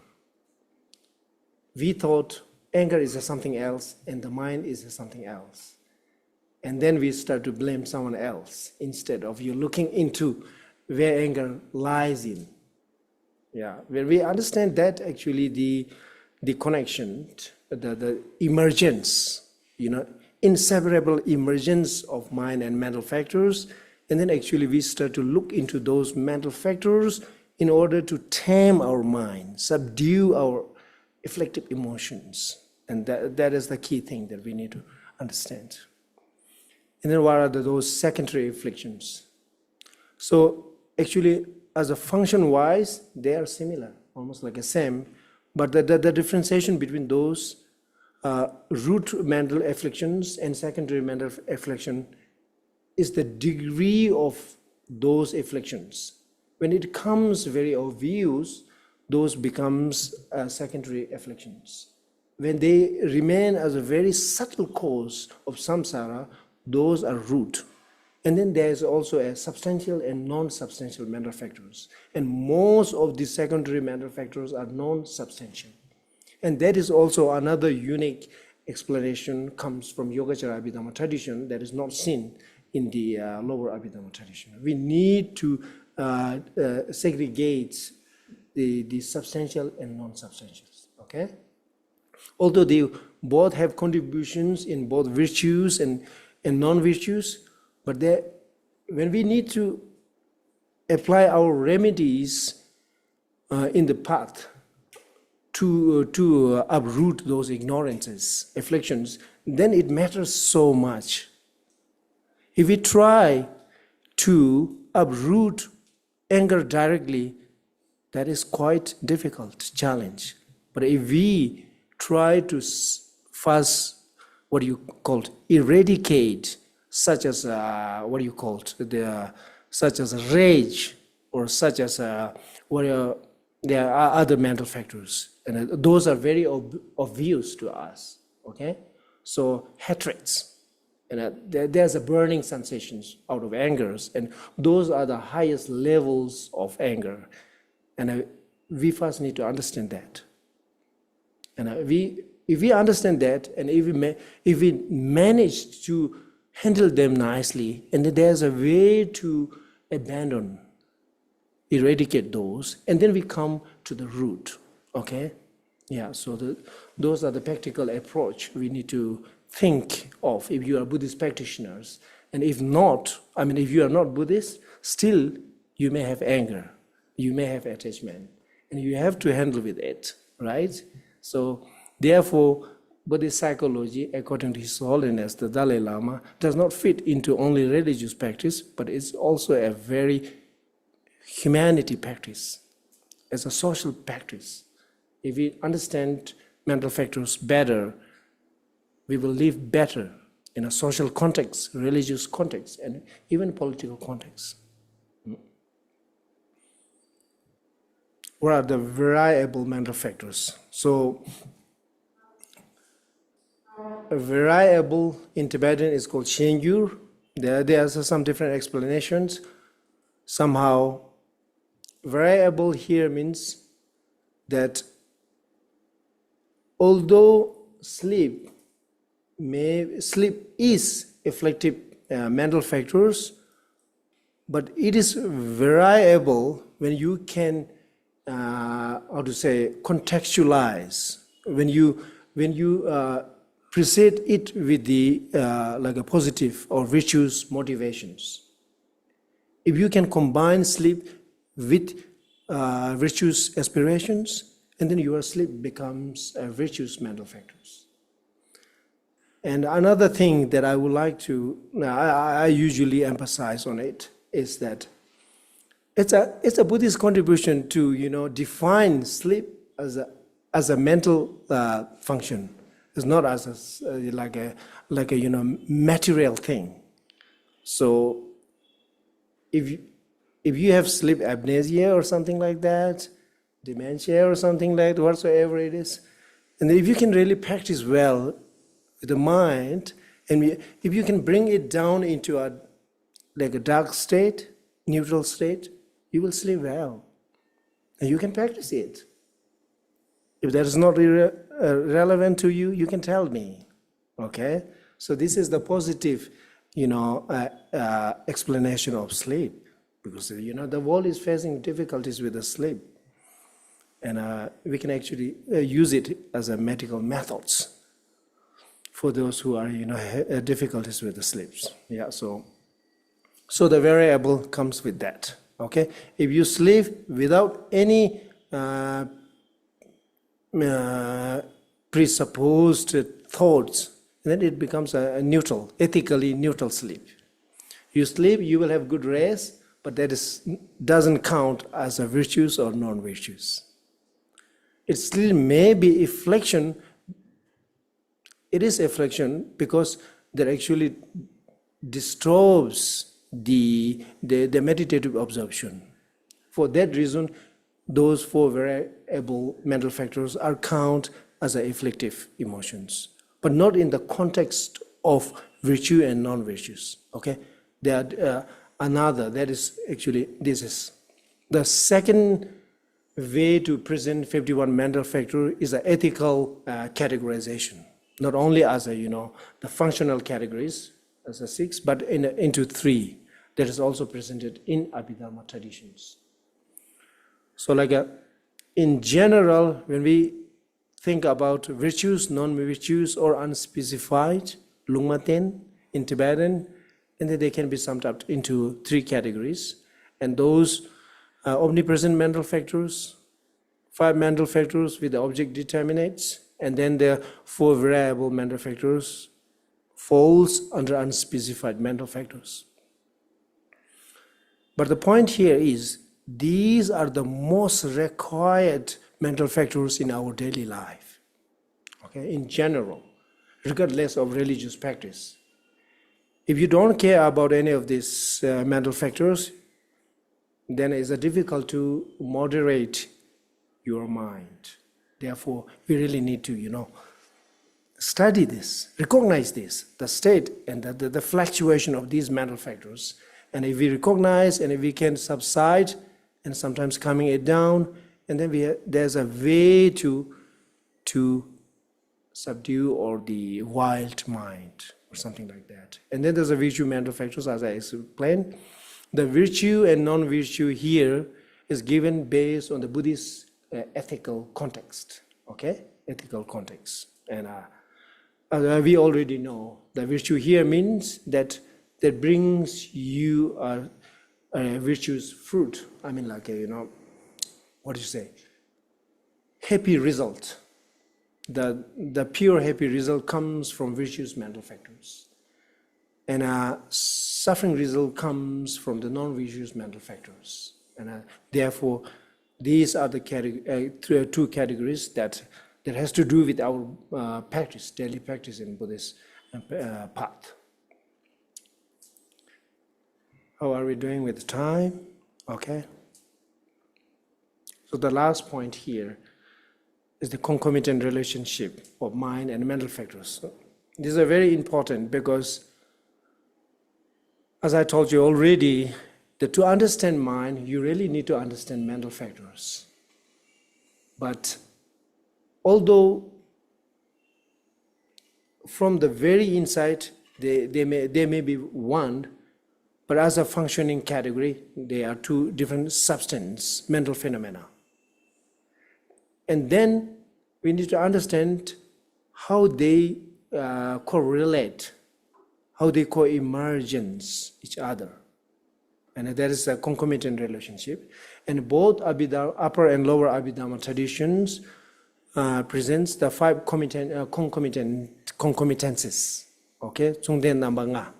We thought anger is something else and the mind is something else. And then we start to blame someone else instead of you looking into where anger lies in. Yeah, when we understand that actually the connection, the emergence, inseparable emergence of mind and mental factors, and then actually we start to look into those mental factors in order to tame our mind, subdue our afflictive emotions. And that is the key thing that we need to understand. And then what are those secondary afflictions? So actually, as a function-wise, they are similar, almost like the same. But the differentiation between those root mental afflictions and secondary mental affliction is the degree of those afflictions. When it comes very obvious, those becomes secondary afflictions. When they remain as a very subtle cause of samsara, those are root. And then there's also a substantial and non-substantial mental factors. And most of the secondary mental factors are non-substantial. And that is also another unique explanation comes from Yogācāra Abhidharma tradition that is not seen in the lower Abhidharma tradition. We need to segregate the substantial and non-substantials, okay? Although they both have contributions in both virtues and non-virtues, but when we need to apply our remedies in the path to uproot those ignorances, afflictions, then it matters so much. If we try to uproot anger directly, that is quite difficult challenge. But if we try to first, eradicate, such as such as rage, or such as there are other mental factors, and those are very obvious to us. Okay, so hatreds, and there's a burning sensations out of angers, and those are the highest levels of anger, and we first need to understand that. And if we understand that, and if we manage to handle them nicely, and there's a way to abandon, eradicate those, and then we come to the root, okay? Yeah, so those are the practical approach we need to think of if you are Buddhist practitioners. And if not, if you are not Buddhist, still you may have anger, you may have attachment, and you have to handle with it, right? So therefore, Buddhist psychology, according to His Holiness the Dalai Lama, does not fit into only religious practice, but it's also a very humanity practice, as a social practice. If we understand mental factors better, we will live better in a social context, religious context, and even political context. What are the variable mental factors? So, a variable in Tibetan is called Shengyur. There are some different explanations. Somehow, variable here means that although sleep is afflictive mental factors, but it is variable when you can contextualize, when you precede it with the like a positive or virtuous motivations. If you can combine sleep with virtuous aspirations, and then your sleep becomes virtuous mental factors. And another thing that I would like to, I usually emphasize on it, is that it's a Buddhist contribution to define sleep as a mental function. It's not as like a material thing. So if you have sleep apnea or something like that, dementia or something like that, whatsoever it is, and if you can really practice well with the mind, and if you can bring it down into a dark state, neutral state, you will sleep well, and you can practice it. If that is not relevant to you, you can tell me. Okay, so this is the positive, explanation of sleep, because the world is facing difficulties with the sleep, and we can actually use it as a medical methods for those who are difficulties with the sleeps. Yeah, so the variable comes with that. Okay, if you sleep without any presupposed thoughts, then it becomes a neutral, ethically neutral sleep. You sleep, you will have good rest, but that doesn't count as a virtuous or non-virtuous. It still may be affliction. It is affliction because that actually disturbs the meditative absorption. For that reason, those 4 variable mental factors are counted as afflictive emotions, but not in the context of virtue and non-virtues. Okay, they are another. That is actually, this is the second way to present 51 mental factor is an ethical categorization, not only as the functional categories as a 6, but into 3 that is also presented in Abhidharma traditions. So in general, when we think about virtues, non-virtues, or unspecified, lungmaten in Tibetan, and then they can be summed up into 3 categories. And those omnipresent mental factors, 5 mental factors with the object determinates, and then the 4 variable mental factors falls under unspecified mental factors. But the point here is, these are the most required mental factors in our daily life, okay, in general, regardless of religious practice. If you don't care about any of these mental factors, then it's difficult to moderate your mind. Therefore, we really need to, study this, recognize this, the state and the fluctuation of these mental factors. And if we recognize and if we can subside and sometimes coming it down, and then there's a way to subdue or the wild mind or something like that. And then there's a virtue mental factors, as I explained. The virtue and non-virtue here is given based on the Buddhist ethical context, okay? Ethical context. And we already know the virtue here means that brings you a virtuous fruit. I mean, what do you say? Happy result. The pure happy result comes from virtuous mental factors. And suffering result comes from the non-virtuous mental factors. And therefore, these are the 2 categories that has to do with our practice, daily practice in Buddhist path. How are we doing with time? Okay. So the last point here is the concomitant relationship of mind and mental factors. So these are very important because, as I told you already, that to understand mind, you really need to understand mental factors. But although from the very inside, they may be one, but as a functioning category, they are 2 different substance, mental phenomena. And then we need to understand how they correlate, how they co-emergence each other. And that is a concomitant relationship. And both upper and lower Abhidharma traditions presents the 5 concomitances. Okay, Tsungden Nambanga.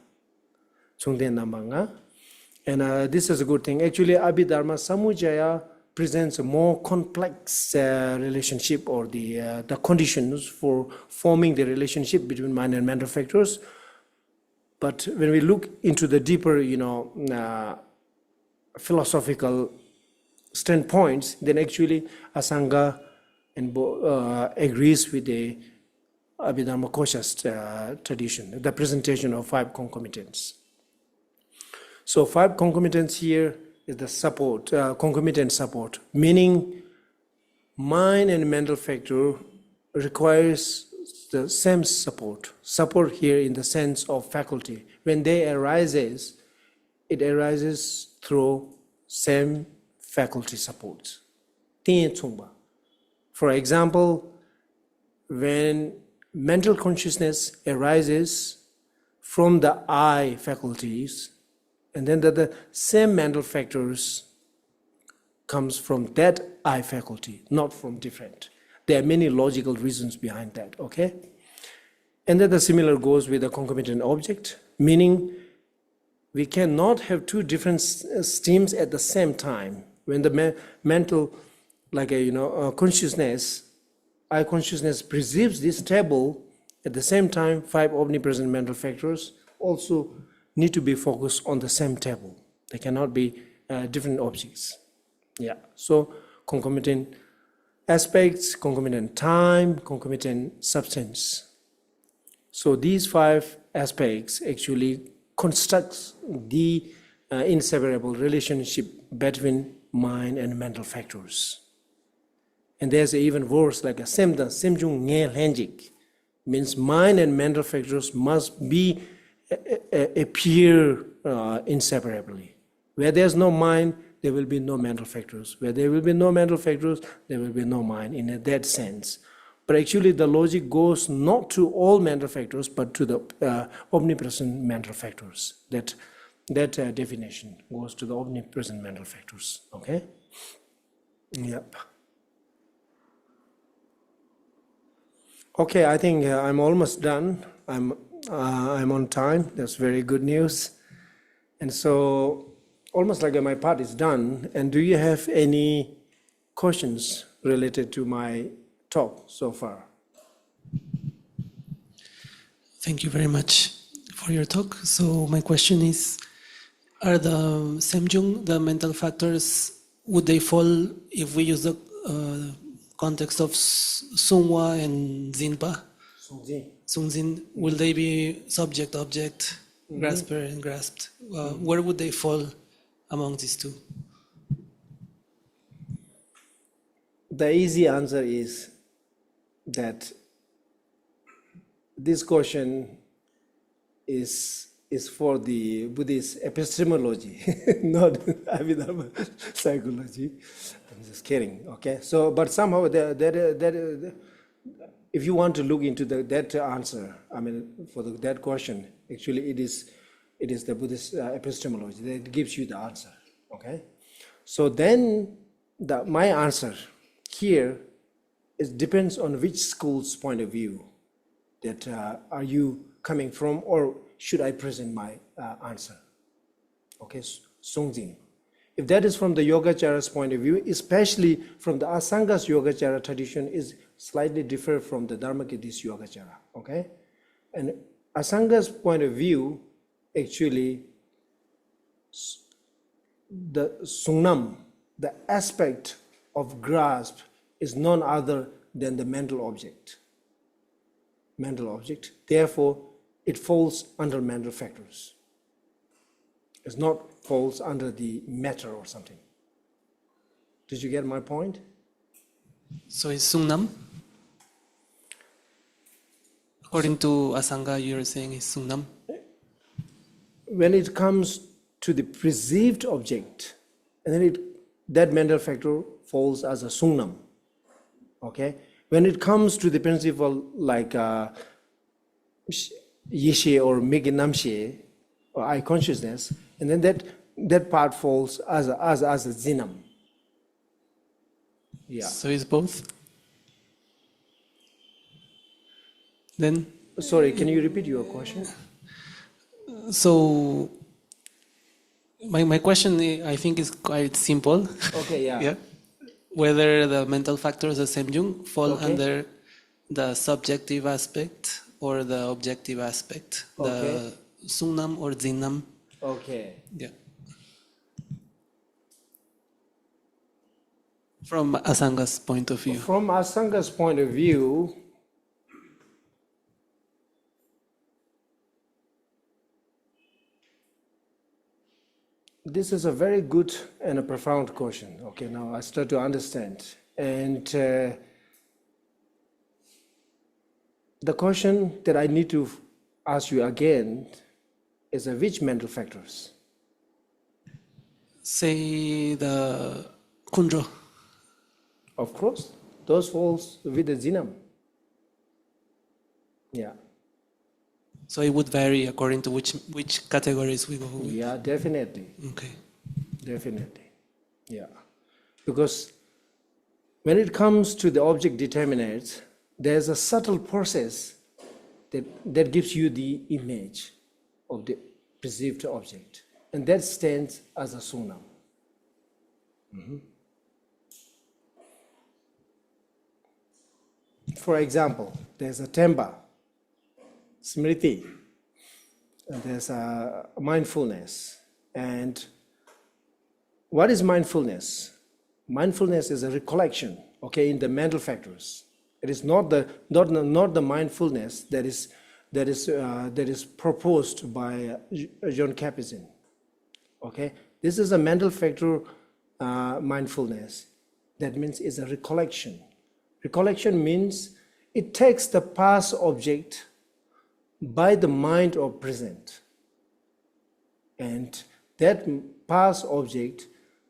And this is a good thing. Actually, Abhidharmasamuccaya presents a more complex relationship, or the conditions for forming the relationship between mind and mental factors. But when we look into the deeper, philosophical standpoints, then actually Asaṅga agrees with the Abhidharmakosha's tradition, the presentation of 5 concomitants. So 5 concomitants here is the support, concomitant support, meaning mind and mental factor requires the same support. Support here in the sense of faculty. When they arises, it arises through same faculty supports. For example, when mental consciousness arises from the I faculties, and then the same mental factors comes from that I faculty, not from different. There are many logical reasons behind that, okay? And then the similar goes with the concomitant object, meaning we cannot have 2 different streams at the same time. When the mental, consciousness, I consciousness perceives this table, at the same time 5 omnipresent mental factors also need to be focused on the same table. They cannot be different objects. Yeah, so concomitant aspects, concomitant time, concomitant substance. So these 5 aspects actually constructs the inseparable relationship between mind and mental factors. And there's even worse, like a semda, semjung ngel henjik, means mind and mental factors must be appear inseparably. Where there's no mind, there will be no mental factors. Where there will be no mental factors, there will be no mind in that sense. But actually the logic goes not to all mental factors, but to the omnipresent mental factors. That definition goes to the omnipresent mental factors, okay? Yep. Okay, I think I'm almost done. I'm on time. That's very good news. And so almost like my part is done. And do you have any questions related to my talk so far? Thank you very much for your talk. So my question is, are the semjung, the mental factors, would they fall if we use the context of Sungwa and Zinpa? Sungzin, will they be subject, object, grasper and grasped? Where would they fall among these 2? The easy answer is that this question is for the Buddhist epistemology, not Abhidharma psychology. I'm just kidding, okay? So, but somehow if you want to look into that answer, for that question, actually it is the Buddhist epistemology that gives you the answer, okay? So then my answer here depends on which school's point of view that are you coming from, or should I present my answer? Okay, Songjin. If that is from the Yogācāra's point of view, especially from the Asaṅga's Yogācāra tradition, is slightly different from the Dharmakirti's Yogācāra, okay? And Asaṅga's point of view, actually, the sungnam, the aspect of grasp, is none other than the mental object. Mental object. Therefore, it falls under mental factors. It's not falls under the matter or something. Did you get my point? So is Sungnam? According to Asaṅga, you're saying is Sungnam? When it comes to the perceived object, and then that mental factor falls as a Sungnam. Okay? When it comes to the principle like Yishe or Miginamshe, or I consciousness, and then that part falls as a Zinam. Yeah. So it's both? Then, Sorry, can you repeat your question? so my question, I think, is quite simple. Okay, yeah. Yeah. Whether the mental factors of Semjung fall Okay. under the subjective aspect or the objective aspect, Okay. the Sungnam or Jinnam. Okay. Yeah. From Asaṅga's point of view. From Asaṅga's point of view, this is a very good and a profound question. Okay, now I start to understand. And the question that I need to ask you again is which mental factors? Say the Kundro. Of course, those falls with the Zinam. Yeah. So it would vary according to which categories we go with. Yeah, definitely. Okay. Definitely. Yeah. Because when it comes to the object determinates, there's a subtle process that gives you the image of the perceived object. And that stands as a Sunam. For example, there's a Temba, Smriti, and there's a mindfulness. And what is mindfulness? Mindfulness is a recollection, okay, in the mental factors. It is not the mindfulness that is proposed by John Kabat-Zinn. Okay, this is a mental factor mindfulness. That means it's a recollection. Recollection means it takes the past object by the mind of present, and that past object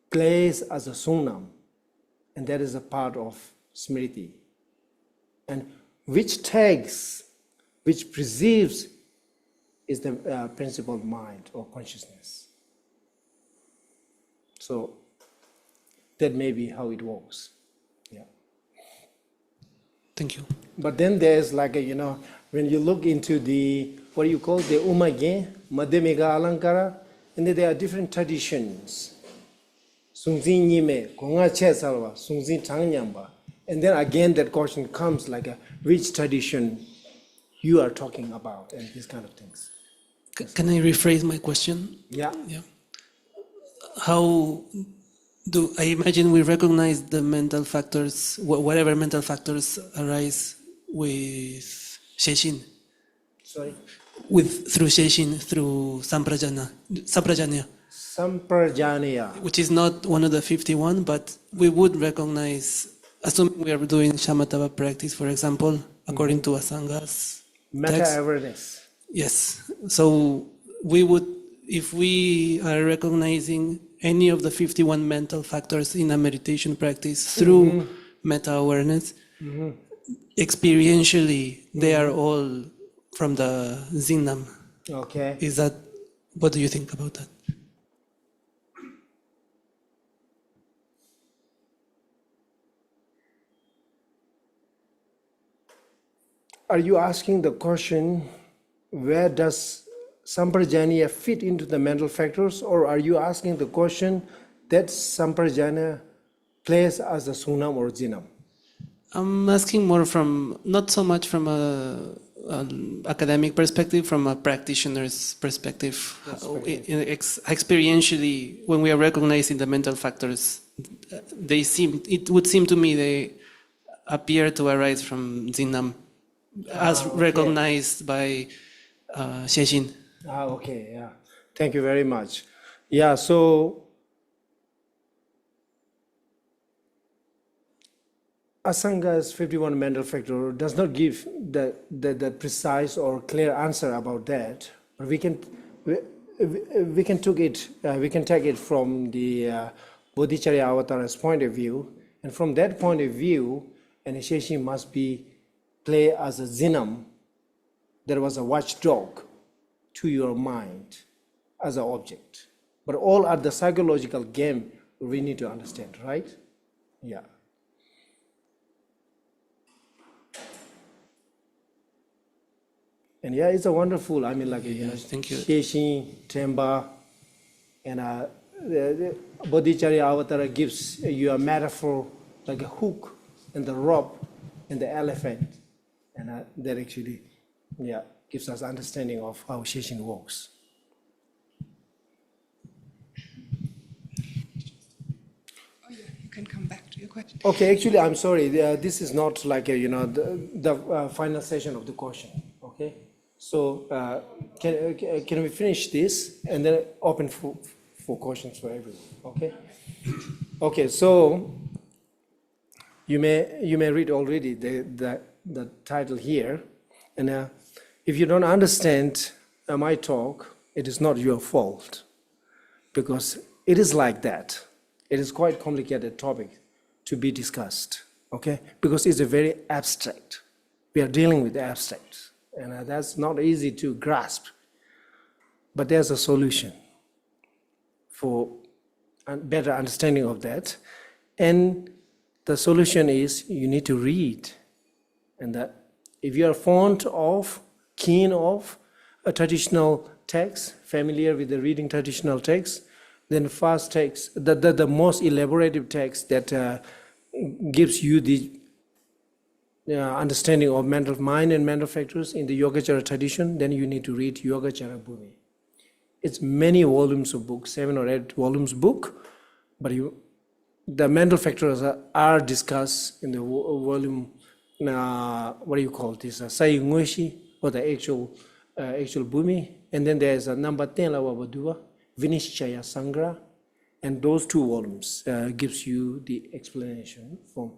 plays as a Sunam, and that is a part of Smriti, and which takes, which perceives, is the principal mind or consciousness. So that may be how it works. Yeah. Thank you. But then there's like a, when you look into the, what do you call, the Umage, Madhyamika Alankara, and then there are different traditions. Sungzin Nyime, Konga Che Salwa, Sungzin Changyamba. And then again that question comes like which tradition you are talking about and these kind of things. Can I rephrase my question? Yeah. Yeah. How do I imagine we recognize the mental factors, whatever mental factors arise with Sheshin? Sorry? Through Sheshin, through Samprajanya, Samprajanya. which is not one of the 51, but we would recognize, assuming we are doing Shamatava practice, for example, according to Asaṅga's text. Meta-awareness. Yes. So we would, if we are recognizing any of the 51 mental factors in a meditation practice through meta-awareness, experientially, they are all from the Zinnam. Okay. Is that, what do you think about that? Are you asking the question, where does Samprajanya fit into the mental factors, or are you asking the question that Samprajanya plays as a Sunam or Jinnam? I'm asking more from, not so much from an academic perspective, from a practitioner's perspective. Experientially, when we are recognizing the mental factors, it would seem to me they appear to arise from Zinnam, as recognized by Sheshin. Okay, yeah. Thank you very much. Yeah, so Asaṅga's 51 mental factor does not give the precise or clear answer about that, but we can take it from the Bodhicharya Avatar's point of view, and from that point of view, an Sheshin must play as a Zinnam that was a watchdog to your mind as an object. But all are the psychological game we need to understand, right? Yeah. And yeah, it's a wonderful, I mean, like, thank you. Sheshin, Tremba, and the Bodhicharya Avatar gives you a metaphor, like a hook and the rope and the elephant. And that actually, yeah, gives us understanding of how Sheshin works. Oh, yeah, you can come back to your question. Okay, actually, I'm sorry. This is not like the final session of the question. Okay, so can we finish this and then open for questions for everyone? Okay. Okay, so you may read already the title here, and if you don't understand my talk, it is not your fault, because it is like that. It is quite complicated topic to be discussed, okay? Because it's a very abstract. We are dealing with abstract, and that's not easy to grasp. But there's a solution for a better understanding of that. And the solution is you need to read. And that if you are keen of a traditional text, familiar with the reading traditional text, then first text, the most elaborative text that gives you the understanding of mind and mental factors in the Yogācāra tradition, then you need to read Yogācārabhūmi. It's many volumes of book, 7 or 8 volumes book, but the mental factors are discussed in the volume, what do you call this, Sai Ngueshi, or the actual Bhumi, and then there's a number 10 Lawabadua, Vinishchaya Sangra, and those 2 volumes gives you the explanation from.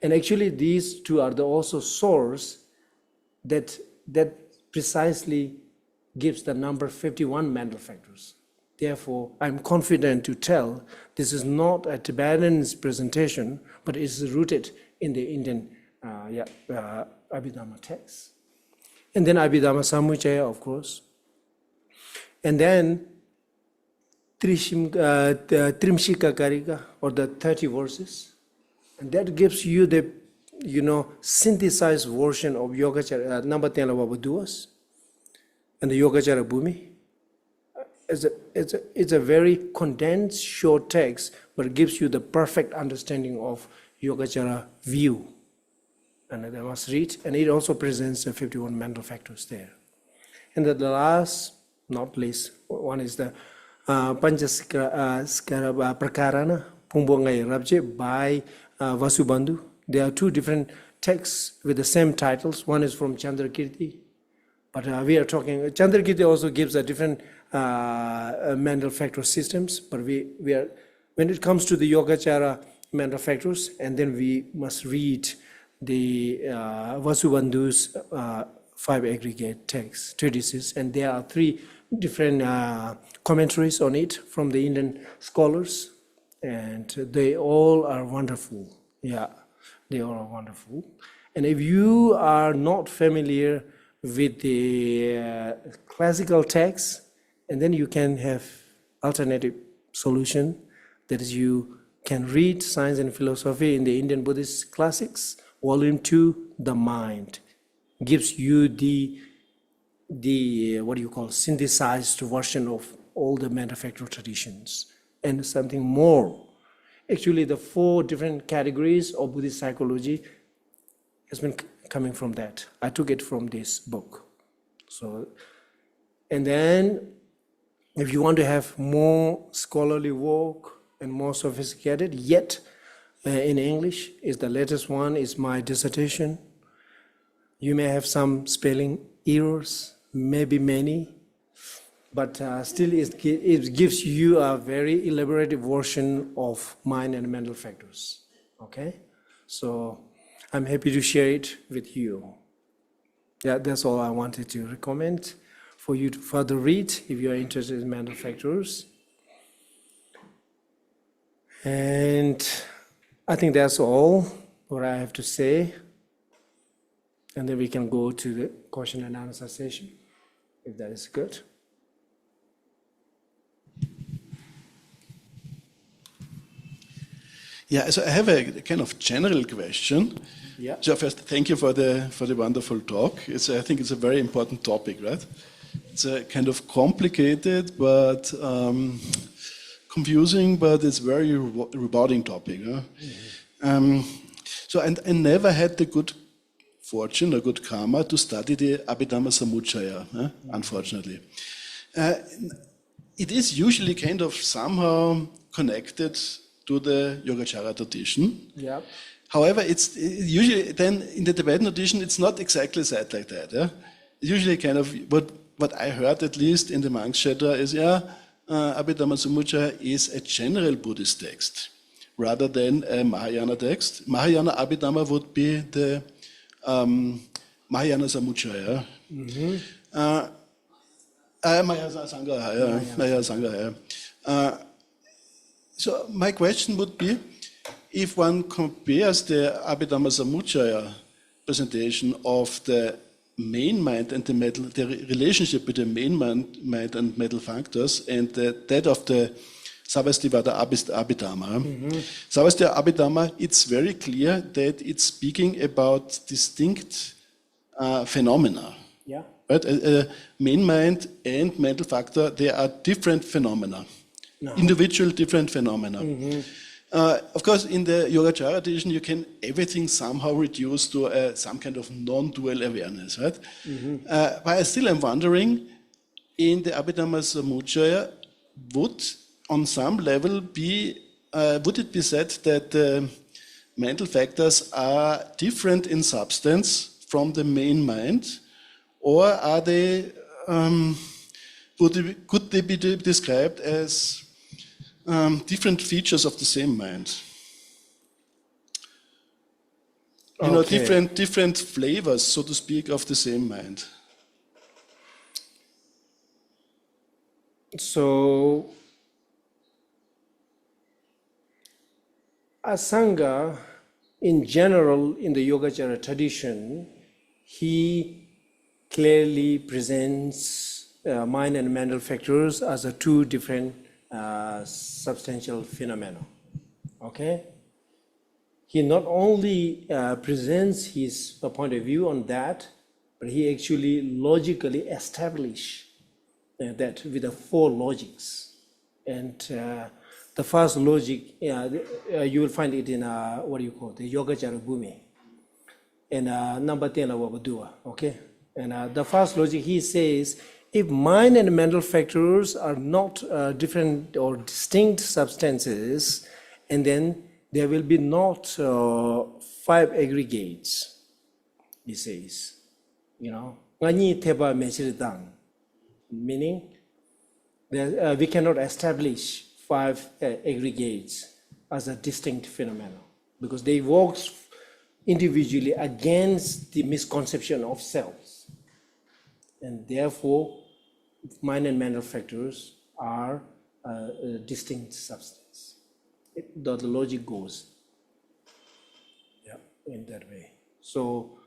And actually these 2 are the also source that precisely gives the number 51 mental factors. Therefore, I'm confident to tell this is not a Tibetan presentation, but it is rooted in the Indian Abhidharma text. And then Abhidharmasamuccaya, of course. And then Trimshika Karika, or the 30 verses. And that gives you the, synthesized version of Yogācāra, number 10 Lavabaduas, and the Yogācārabhūmi. It's a very condensed, short text, but it gives you the perfect understanding of Yogācāra view. And I must read, and it also presents the 51 mental factors there. And the last, not least, one is the Panchaskara Prakarana, Pumbongai Rabje by Vasubandhu. There are 2 different texts with the same titles. One is from Chandrakirti, but we are talking, Chandrakirti also gives a different mental factor systems, but we are, when it comes to the Yogācāra mental factors, and then we must read the Vasubandhu's 5 aggregate texts, treatises, and there are 3 different commentaries on it from the Indian scholars, and they all are wonderful. Yeah, they all are wonderful. And if you are not familiar with the classical text, and then you can have alternative solution, that is, you can read Science and Philosophy in the Indian Buddhist classics, Volume 2, The Mind, gives you the what do you call, synthesized version of all the mental factor traditions, and something more. Actually, the 4 different categories of Buddhist psychology has been coming from that. I took it from this book. So, and then if you want to have more scholarly work and more sophisticated, yet in English, is the latest one, is my dissertation. You may have some spelling errors, maybe many, but still it gives you a very elaborate version of mind and mental factors, okay? So I'm happy to share it with you. Yeah, that's all I wanted to recommend for you to further read if you are interested in mental factors. And I think that's all what I have to say. And then we can go to the question and answer session, if that is good. Yeah, so I have a kind of general question. Yeah. So first, thank you for the wonderful talk. I think it's a very important topic, right? It's a kind of complicated but confusing, but it's very rewarding topic. Huh? So I never had the good fortune or good karma to study the Abhidharmasamuccaya, unfortunately. It is usually kind of somehow connected to the Yogācāra tradition. Yeah. However, it's usually then in the Tibetan tradition, it's not exactly said like that. Yeah? It's usually kind of what I heard at least in the monks' Shedra is, Abhidharmasamuccaya is a general Buddhist text rather than a Mahayana text. Mahayana Abhidharma would be the Mahayanasamuccaya. Asaṅga. So my question would be, if one compares the Abhidharmasamuccaya presentation of the main mind and the relationship between main mind and mental factors and that of the Sarvastivada Abhidharma. Sarvastivada Abhidharma, it's very clear that it's speaking about distinct phenomena. Yeah. Right? Main mind and mental factor, they are different phenomena, individual different phenomena. Of course, in the Yogācāra tradition, you can everything somehow reduce to some kind of non-dual awareness, right? But I still am wondering, in the Abhidharmasamuccaya, would on some level would it be said that the mental factors are different in substance from the main mind, or are they could they be described as different features of the same mind? You know, different flavors, so to speak, of the same mind. So, Asaṅga, in general, in the Yogācāra tradition, he clearly presents mind and mental factors as two different substantial phenomena. Okay? He not only presents his point of view on that, but he actually logically establishes that with the four logics. And the first logic, you will find it in the Yogācārabhūmi. And number 10, okay? And the first logic, he says, if mind and mental factors are not different or distinct substances, and then there will be not 5 aggregates, he says. You know, meaning that we cannot establish 5 aggregates as a distinct phenomenon because they work individually against the misconception of selves. And therefore, mind and mental factors are a distinct substance. The logic goes in that way. So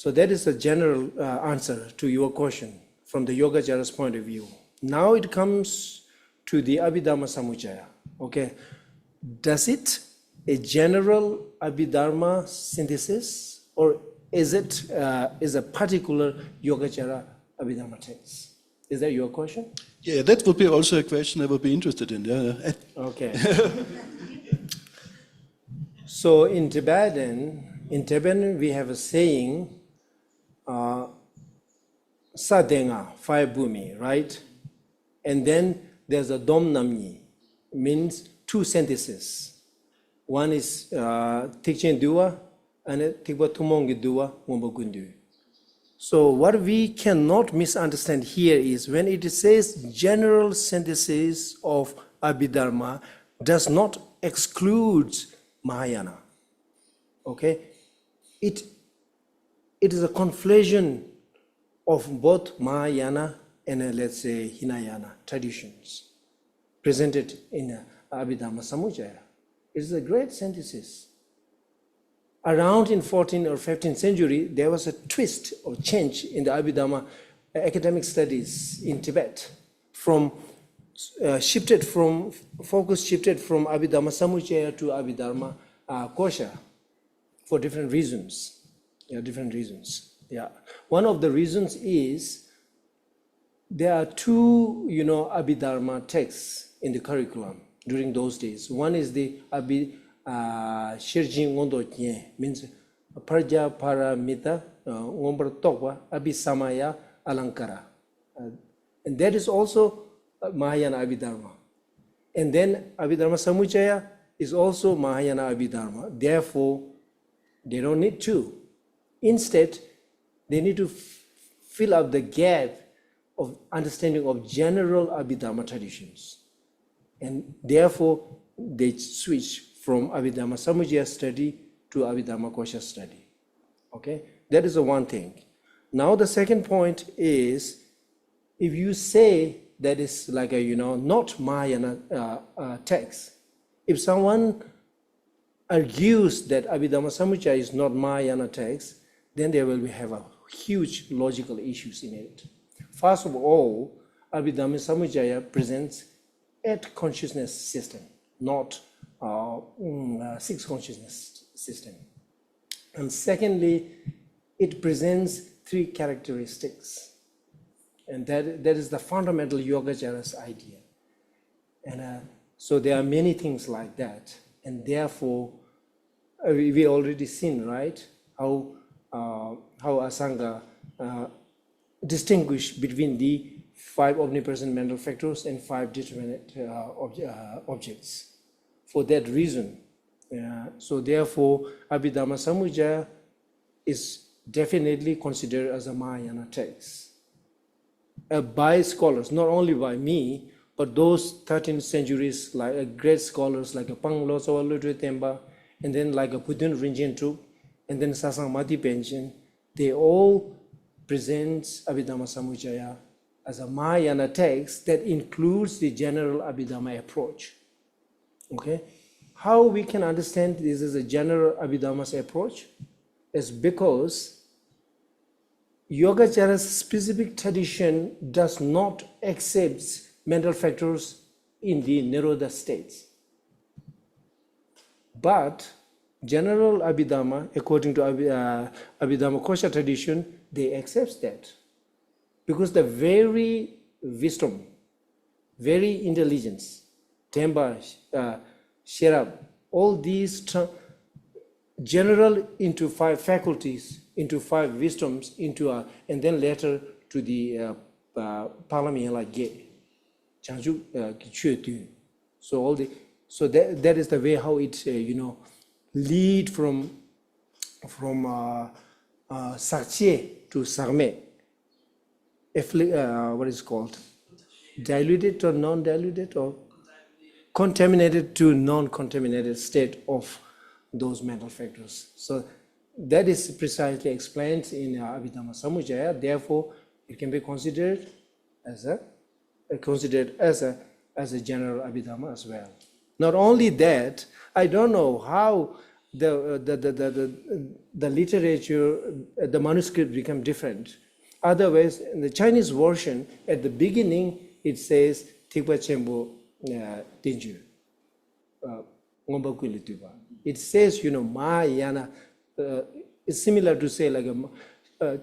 that is a general answer to your question from the Yogācāra's point of view. Now it comes to the Abhidharmasamuccaya. Okay, does it a general Abhidharma synthesis, or is it is a particular Yogācāra Abhidharma text? Is that your question? Yeah, that would be also a question I would be interested in. Yeah. Okay. So in Tibetan we have a saying, Sadenga, 5 bhumi, right? And then there's a domnamni, means 2 sentences. One is Tikchen Dua and Tikba Tumongi Dua Wombagundu. So what we cannot misunderstand here is when it says general synthesis of Abhidharma does not exclude Mahayana. Okay? It is a conflation of both Mahayana and let's say Hinayana traditions presented in Abhidharmasamuccaya. It is a great synthesis. Around in 14th or 15th century, there was a twist or change in the Abhidharma academic studies in Tibet. Focus shifted from Abhidharmasamuccaya to Abhidharma Kosha. for different reasons. Yeah, different reasons. Yeah, one of the reasons is there are two, Abhidharma texts in the curriculum during those days. One is the Shirjin Ngondo Nye, means Parja Paramita Ngombar Tokwa Abhisamaya Alankara. And that is also Mahayana Abhidharma. And then Abhidharmasamuccaya is also Mahayana Abhidharma. Therefore, they don't need two. Instead, they need to fill up the gap of understanding of general Abhidharma traditions. And therefore, they switch from Abhidharmasamuccaya study to Abhidharmakosha study. Okay, that is the one thing. Now the second point is, if you say that is like a, not Mahayana text, if someone argues that Abhidharmasamuccaya is not Mahayana text, then there will have a huge logical issues in it. First of all, Abhidharmasamuccaya presents 8 consciousness system, not 6 consciousness system. And secondly, it presents 3 characteristics. And that is the fundamental Yogācāra's idea. And so there are many things like that. And therefore, we already seen, right, how Asaṅga distinguish between the 5 omnipresent mental factors and 5 determinate objects. For that reason, so therefore, Abhidharmasamuccaya is definitely considered as a Mahayana text. By scholars, not only by me, but those 13th centuries like great scholars like Panglo Sawaludwe Temba, and then like a Pudun Rinjin and then Sasang Mati Pension, they all present Abhidharmasamuccaya as a Mahayana text that includes the general Abhidharma approach. Okay, how we can understand this as a general Abhidharma's approach is because Yogācāra's specific tradition does not accept mental factors in the Nirodha states. But general Abhidharma, according to Abhidharmakosha tradition, they accept that. Because the very wisdom, very intelligence, Temba, Sherab, all these general into 5 faculties, into 5 wisdoms, and then later to the Parliament like so that is the way how it lead from Sakche to Sarme. What is called? Diluted or non-diluted or contaminated to non-contaminated state of those mental factors. So that is precisely explained in Abhidharmasamuccaya. Therefore, it can be considered as a general Abhidharma as well. Not only that, I don't know how the literature, the manuscript become different. Otherwise, in the Chinese version, at the beginning, it says Tikpa Chenpo Tinju. It says, Mahayana. It's similar to say like Tikpa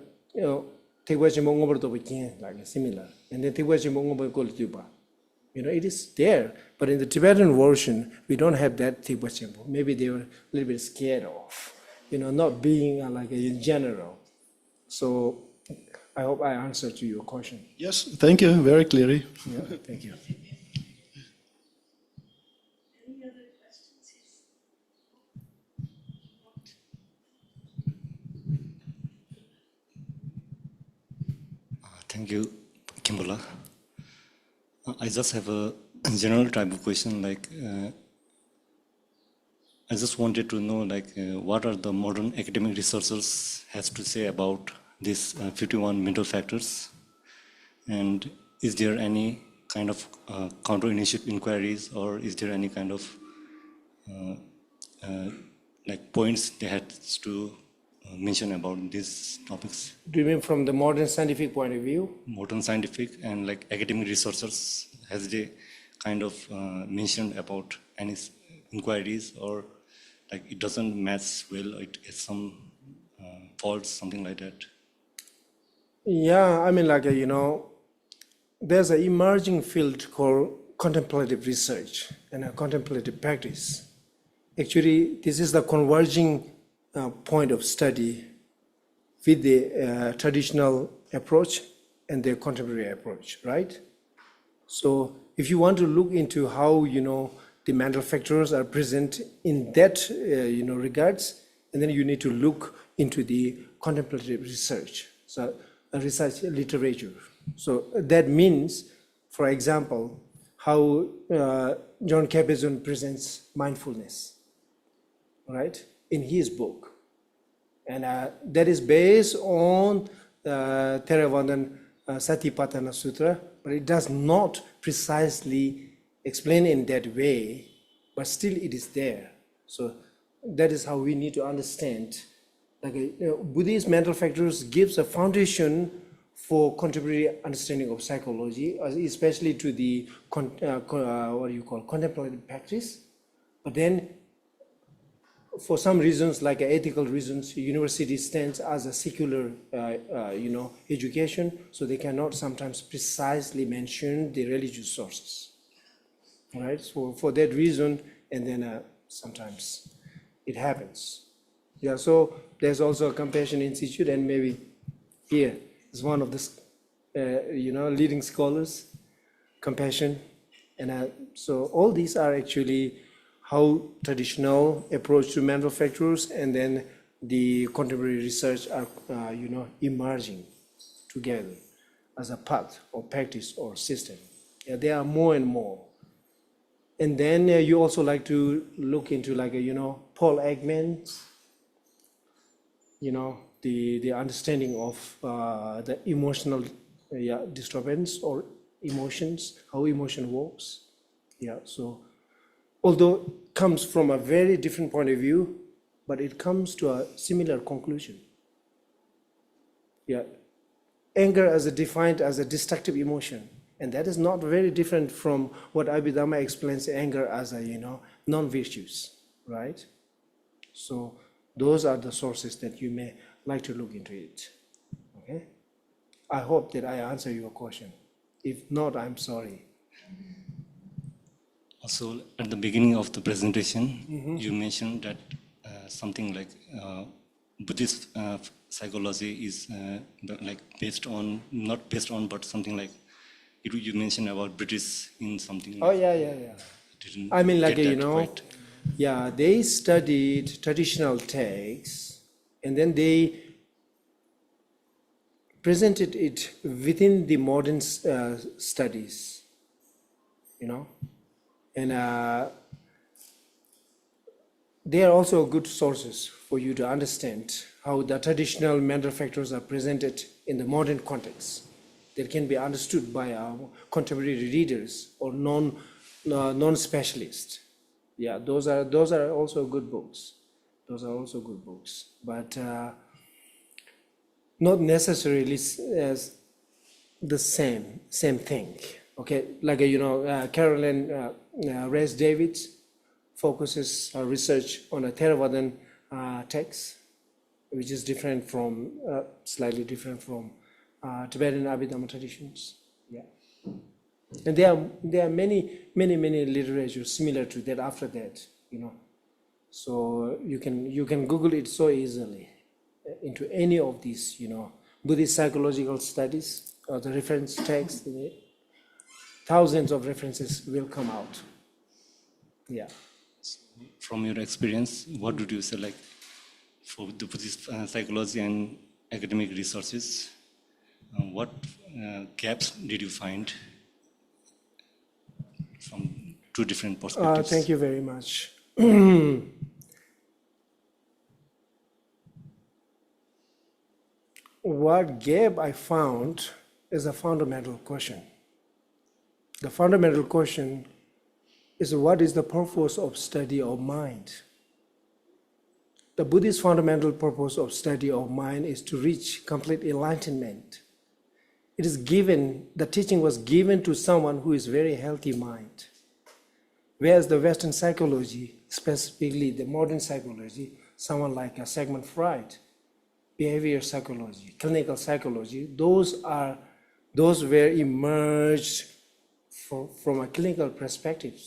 Chenpo Ngombar Topa Kien, like similar. And then Tikpa Chenpo Ngombar Kolituba. It is there, but in the Tibetan version, we don't have that Tikpa Chenpo. Maybe they were a little bit scared of, not being like in general. So I hope I answered to your question. Yes, thank you, very clearly. Yeah, thank you. Any other questions? Thank you, Kimbola. I just have a general type of question, like I just wanted to know, like, what are the modern academic researchers has to say about these 51 mental factors, and is there any kind of counter-initiative inquiries, or is there any kind of like points they had to mention about these topics? Do you mean from the modern scientific point of view? Modern scientific and like academic researchers, has they kind of mentioned about any inquiries or like it doesn't match well, or it has some faults, something like that? Yeah, I mean, like, there's an emerging field called contemplative research and a contemplative practice. Actually, this is the converging point of study with the traditional approach and the contemporary approach, right? So if you want to look into how, the mental factors are present in that, regards, and then you need to look into the contemplative research, so research literature. So that means, for example, how John Capezon presents mindfulness, right, in his book. And that is based on Theravadan Satipatthana Sutra, but it does not precisely explain in that way, but still it is there. So that is how we need to understand. Like Buddhist mental factors gives a foundation for contemporary understanding of psychology, especially to the contemplative practice. But then, for some reasons, like ethical reasons, university stands as a secular, education, so they cannot sometimes precisely mention the religious sources, right? So for that reason, and then sometimes it happens. Yeah. So there's also a Compassion Institute, and maybe here is one of the, leading scholars, Compassion, and so all these are actually how traditional approach to mental factors and then the contemporary research are, emerging together as a path or practice or system. Yeah, there are more and more. And then you also like to look into Paul Ekman's, the understanding of the emotional disturbance or emotions, how emotion works. Yeah, so although it comes from a very different point of view, but it comes to a similar conclusion. Yeah, anger as defined as a destructive emotion, and that is not very different from what Abhidharma explains anger as a non-virtues, right? So those are the sources that you may like to look into it. Okay, I hope that I answer your question. If not, I'm sorry. Also, at the beginning of the presentation, you mentioned that something like Buddhist psychology is based on, not based on, but something like you mentioned about British in something. Oh, yeah. I mean, right. Yeah, they studied traditional texts and then they presented it within the modern studies, and they are also good sources for you to understand how the traditional mental factors are presented in the modern context that can be understood by our contemporary readers or non-specialists. Yeah, those are also good books. Those are also good books, but not necessarily as the same thing. Okay, like Carolyn Reyes Davids focuses her research on a Theravadan text, which is different from, slightly different from Tibetan Abhidharma traditions. Yeah, and there are many literatures similar to that after that. So you can Google it so easily into any of these Buddhist psychological studies or the reference text. Thousands of references will come out. Yeah. From your experience, what would you say, like, for the Buddhist psychology and academic resources, what gaps did you find from two different perspectives? Thank you very much. What gap I found is a fundamental question. The fundamental question is, what is the purpose of study of mind? The Buddhist fundamental purpose of study of mind is to reach complete enlightenment. It is given, the teaching was given to someone who is very healthy mind. Whereas the Western psychology, specifically the modern psychology, someone like a Sigmund Freud, behavior psychology, clinical psychology, those were emerged from a clinical perspective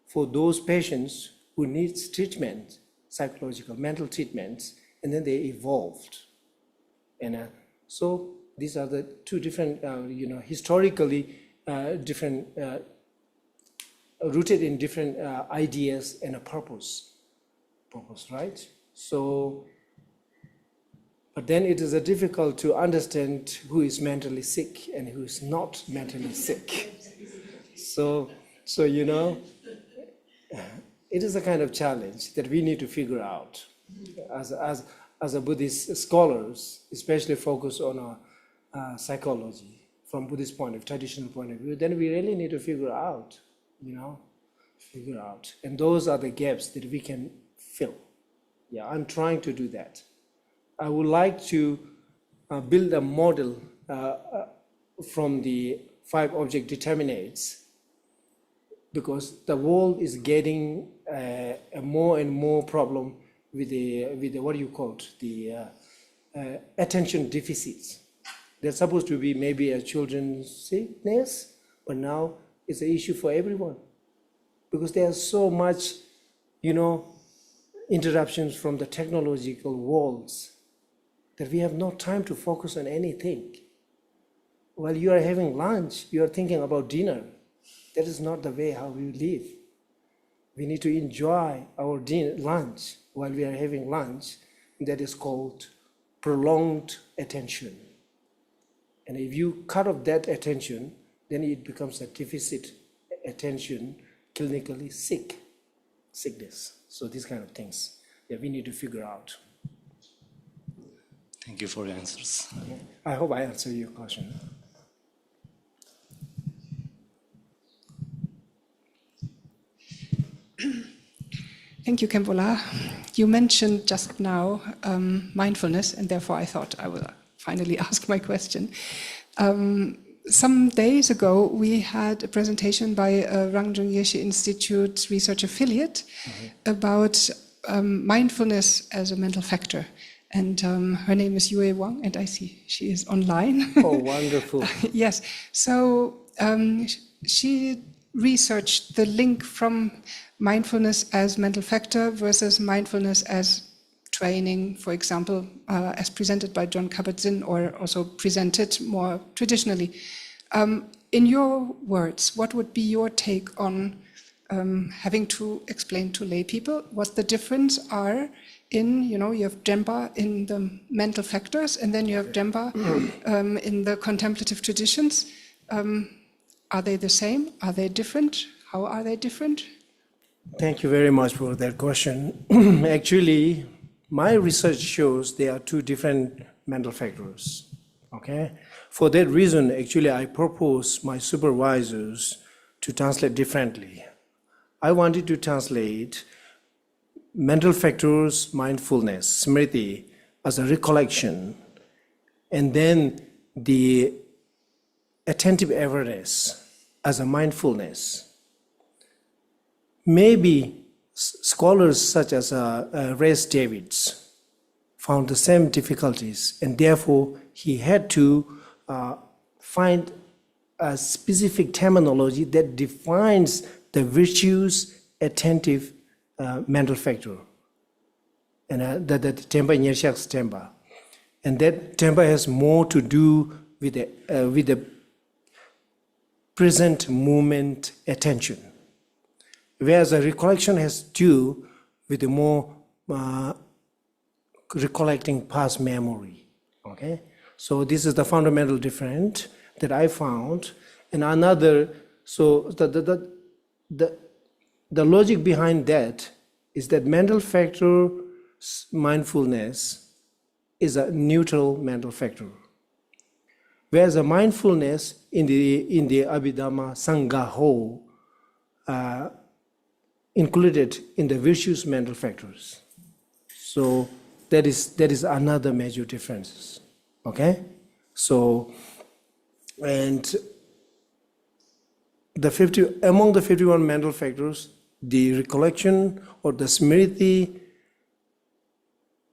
for those patients who need treatment, psychological, mental treatments, and then they evolved. And so these are the two different, historically different, rooted in different ideas and a purpose, right? So, but then it is difficult to understand who is mentally sick and who is not mentally sick. So it is a kind of challenge that we need to figure out as a Buddhist scholars, especially focus on psychology from Buddhist point of view, traditional point of view. Then we really need to figure out. And those are the gaps that we can fill. Yeah, I'm trying to do that. I would like to build a model from the 5 object determinates, because the world is getting a more and more problem with the what do you call it, the attention deficits. They're supposed to be maybe a children's sickness, but now it's an issue for everyone, because there's so much, interruptions from the technological worlds that we have no time to focus on anything. While you are having lunch, you are thinking about dinner. That is not the way how we live. We need to enjoy our lunch while we are having lunch. That is called prolonged attention. And if you cut off that attention, then it becomes a deficit attention, clinically sickness. So these kind of things that we need to figure out. Thank you for your answers. I hope I answered your question. Thank you, Khenpo. You mentioned just now mindfulness, and therefore I thought I will finally ask my question. Some days ago, we had a presentation by a Rangjung Yeshe Institute research affiliate about mindfulness as a mental factor. And her name is Yue Wang, and I see she is online. Oh, wonderful. Yes. So she researched the link from mindfulness as mental factor versus mindfulness as training, for example, as presented by John Kabat-Zinn, or also presented more traditionally. In your words, what would be your take on having to explain to lay people what the difference are in, you have Jampa in the mental factors, and then you have Jampa in the contemplative traditions. Are they the same? Are they different? How are they different? Thank you very much for that question. Actually, my research shows there are 2 different mental factors. Okay? For that reason, actually, I propose my supervisors to translate differently. I wanted to translate mental factors, mindfulness, Mriti, as a recollection, and then the attentive awareness as a mindfulness. Maybe scholars such as Rhys Davids found the same difficulties, and therefore he had to find a specific terminology that defines the virtues attentive mental factor, and that Tempa Nyershak's Tempa. And that Tempa has more to do with the present moment attention, whereas a recollection has to do with the more recollecting past memory. Okay, so this is the fundamental difference that I found. And another, so the logic behind that is that mental factor mindfulness is a neutral mental factor, whereas a mindfulness in the Abhidharmasamuccaya whole included in the virtuous mental factors. So that is another major difference. Okay, so and among the 51 mental factors, the recollection or the Mriti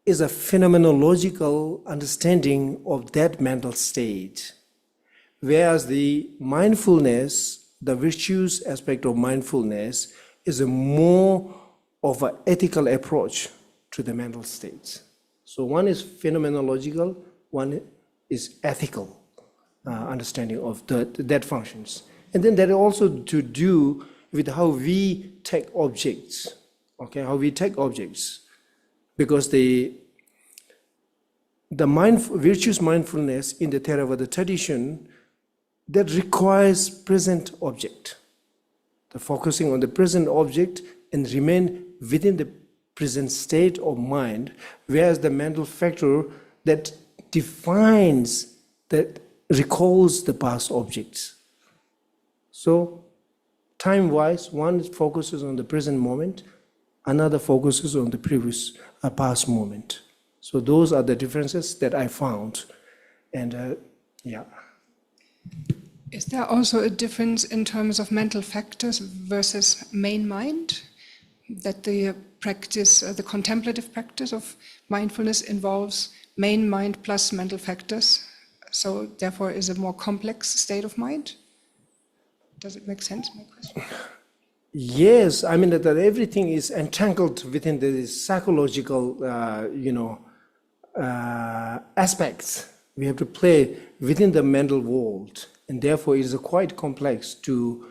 is a phenomenological understanding of that mental state, whereas the mindfulness, the virtues aspect of mindfulness, is a more of an ethical approach to the mental states. So one is phenomenological, one is ethical understanding of that functions. And then that also to do with how we take objects, okay, how we take objects. Because the virtuous mindfulness in the Theravada tradition, that requires present object. The focusing on the present object and remain within the present state of mind, whereas the mental factor that defines, that recalls the past objects. So time-wise, one focuses on the present moment, another focuses on the previous past moment. So those are the differences that I found. And yeah. Is there also a difference in terms of mental factors versus main mind? That the practice, the contemplative practice of mindfulness involves main mind plus mental factors, so therefore is a more complex state of mind? Does it make sense, my question? Yes, I mean that everything is entangled within the psychological, aspects. We have to play within the mental world, and therefore it is quite complex to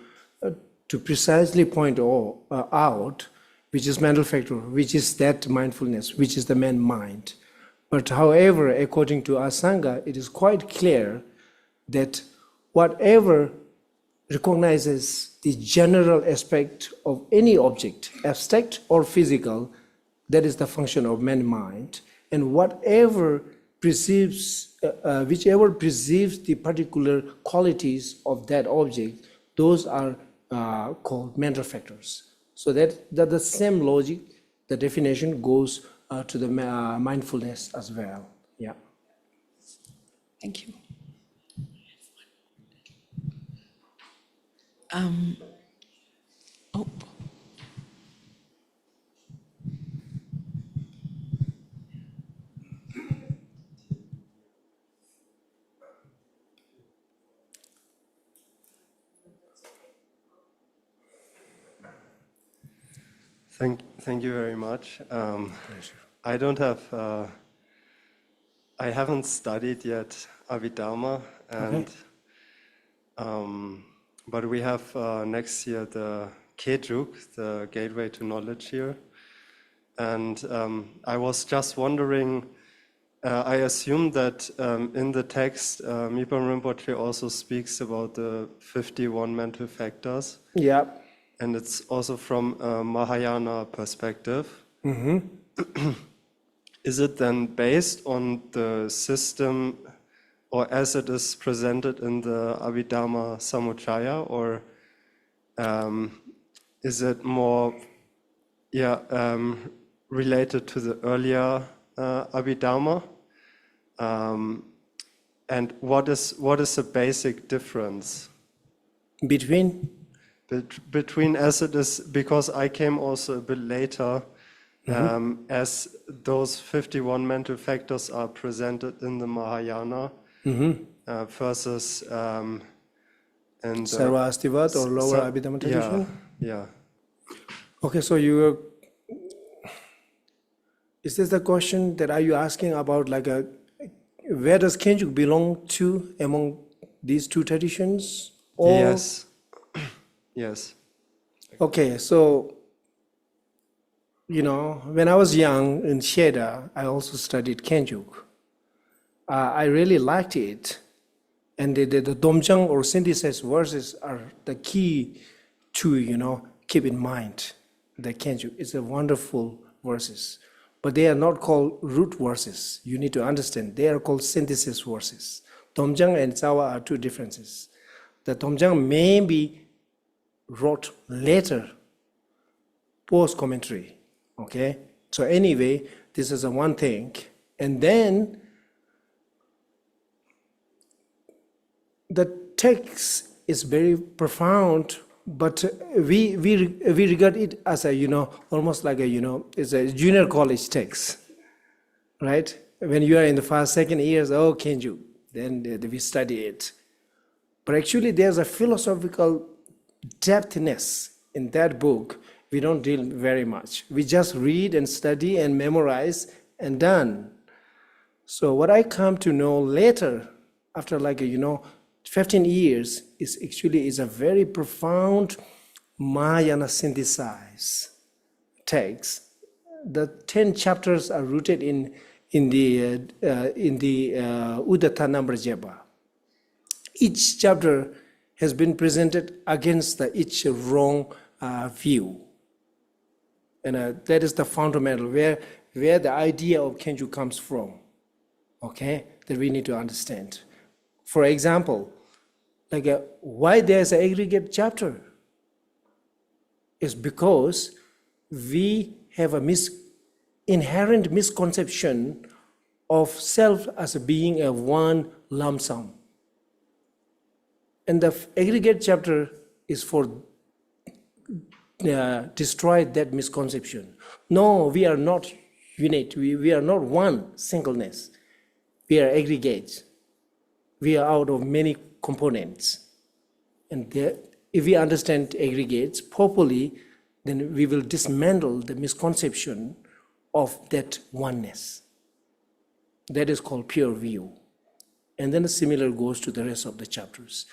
precisely point out which is mental factor, which is that mindfulness, which is the main mind. But however, according to Asaṅga, it is quite clear that whatever recognizes the general aspect of any object, abstract or physical, that is the function of man mind. And whatever perceives, whichever perceives the particular qualities of that object, those are called mental factors. So that the same logic, the definition goes to the mindfulness as well. Yeah. Thank you. Oh. Thank you very much. I don't have, I haven't studied yet Abhidharma, and but we have next year the Kejuk, the Gateway to Knowledge here, and I was just wondering. I assume that in the text, Mipa Rinpoche also speaks about the 51 mental factors. Yeah. And it's also from a Mahayana perspective. Mm-hmm. Is it then based on the system or as it is presented in the Abhidharmasamuccaya, or is it more related to the earlier Abhidharma? And what is the basic difference between as it is, because I came also a bit later, as those 51 mental factors are presented in the Mahayana, versus in Sarva Astivat or lower Abhidharma tradition? Yeah. Okay, so is this the question that are you asking about, like where does Khenpo belong to among these two traditions? Or? Yes. Yes. Okay, so, when I was young in Sheda, I also studied Khenpo. I really liked it. And the Domjang or synthesized verses are the key to, keep in mind. The Khenpo is a wonderful verses. But they are not called root verses. You need to understand. They are called synthesis verses. Domjang and Tsawa are two differences. The Domjang may be wrote later, post-commentary, okay? So anyway, this is one thing. And then the text is very profound but we regard it as a, almost like a, it's a junior college text, right? When you are in the first, second years, oh, Kenju, then we study it. But actually there's a philosophical depthness in that book. We don't deal very much. We just read and study and memorize and done. So what I come to know later, after 15 years, is actually a very profound Mahayana synthesized text. The 10 chapters are rooted in the Udatta Nambrajeba. Each chapter has been presented against each wrong view. And that is the fundamental, where the idea of Kenju comes from, okay, that we need to understand. For example, why there's an aggregate chapter is because we have a inherent misconception of self as being a one lump sum. And the aggregate chapter is for destroy that misconception. No, we are not unit. We are not one singleness. We are aggregates. We are out of many components. And if we understand aggregates properly, then we will dismantle the misconception of that oneness. That is called pure view. And then a similar goes to the rest of the chapters.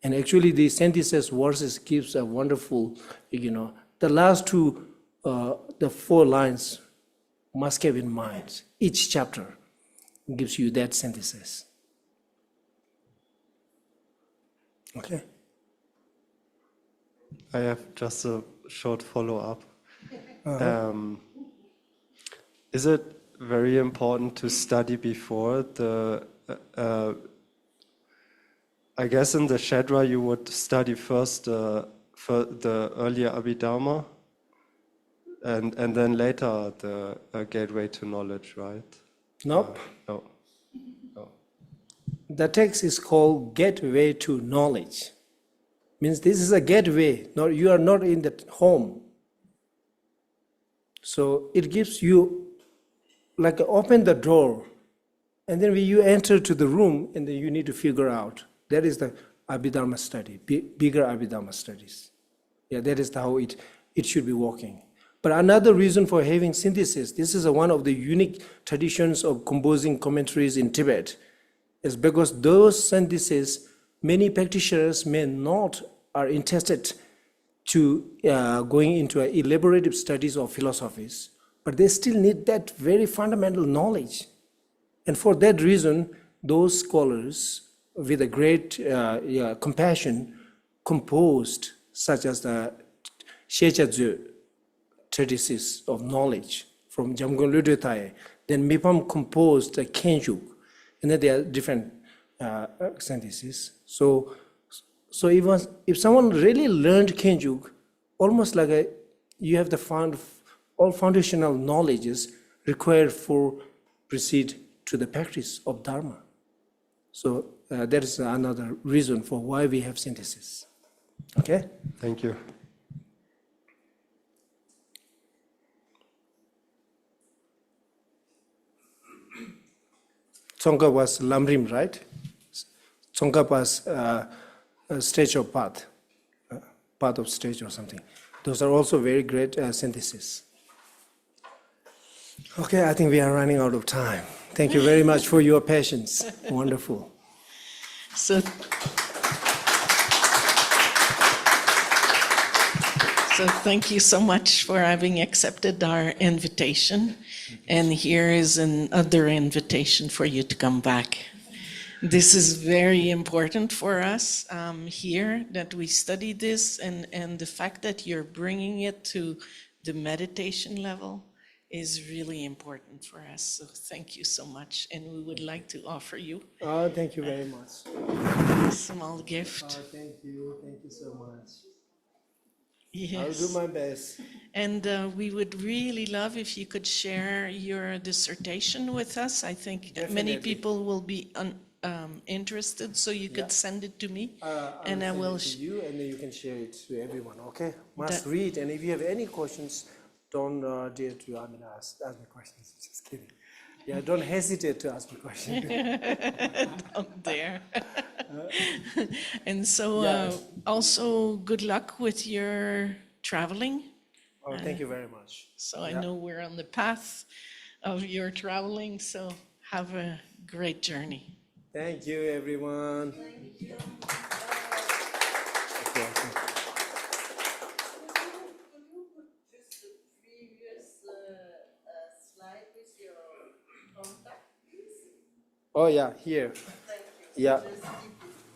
And actually the synthesis verses gives a wonderful, the last two, the 4 lines must have in mind. Each chapter gives you that synthesis. Okay. I have just a short follow-up. Is it very important to study before the I guess in the Shedra you would study first for the earlier Abhidharma and then later the gateway to knowledge, right? Nope. No. The text is called Gateway to Knowledge. Means this is a gateway. You are not in the home. So it gives you open the door, and then when you enter to the room, and then you need to figure out. That is the Abhidharma study, bigger Abhidharma studies. Yeah, that is how it should be working. But another reason for having synthesis, this is one of the unique traditions of composing commentaries in Tibet, is because those syntheses, many practitioners are interested to going into elaborative studies of philosophies, but they still need that very fundamental knowledge. And for that reason, those scholars with a great compassion composed, such as the Shechadzu treatises of knowledge from Jamgon Ludotai. Then Mipam composed the Kenjuk, and then there are different syntheses. So if someone really learned Kenjuk, almost you have all foundational knowledges required for proceed to the practice of Dharma. So that is another reason for why we have synthesis. Okay? Thank you. Tsongkhapa was Lamrim, right? Tsongkhapa was a stage of path of stage or something. Those are also very great synthesis. Okay, I think we are running out of time. Thank you very much for your patience. Wonderful. So thank you so much for having accepted our invitation. And here is another invitation for you to come back. This is very important for us here, that we study this, and the fact that you're bringing it to the meditation level is really important for us. So thank you so much. And we would like to offer you Thank you very much. a small gift. Thank you so much. Yes. I'll do my best. And we would really love if you could share your dissertation with us. I think many Definitely. people will be interested, so you could send it to me, and I send will. it to you, and then you can share it to everyone. Okay, must That- read. And if you have any questions, don't dare to ask me questions. Just kidding. Yeah, don't hesitate to ask me questions. Out there. And so, Yeah. also good luck with your traveling. Oh, thank you very much. So I know we're on the path of your traveling, so have a great journey. Thank you, everyone. Thank you. Okay, okay. Could you put just the previous slide with your contact, please? Oh yeah, here. Thank you. Yeah. Just keep it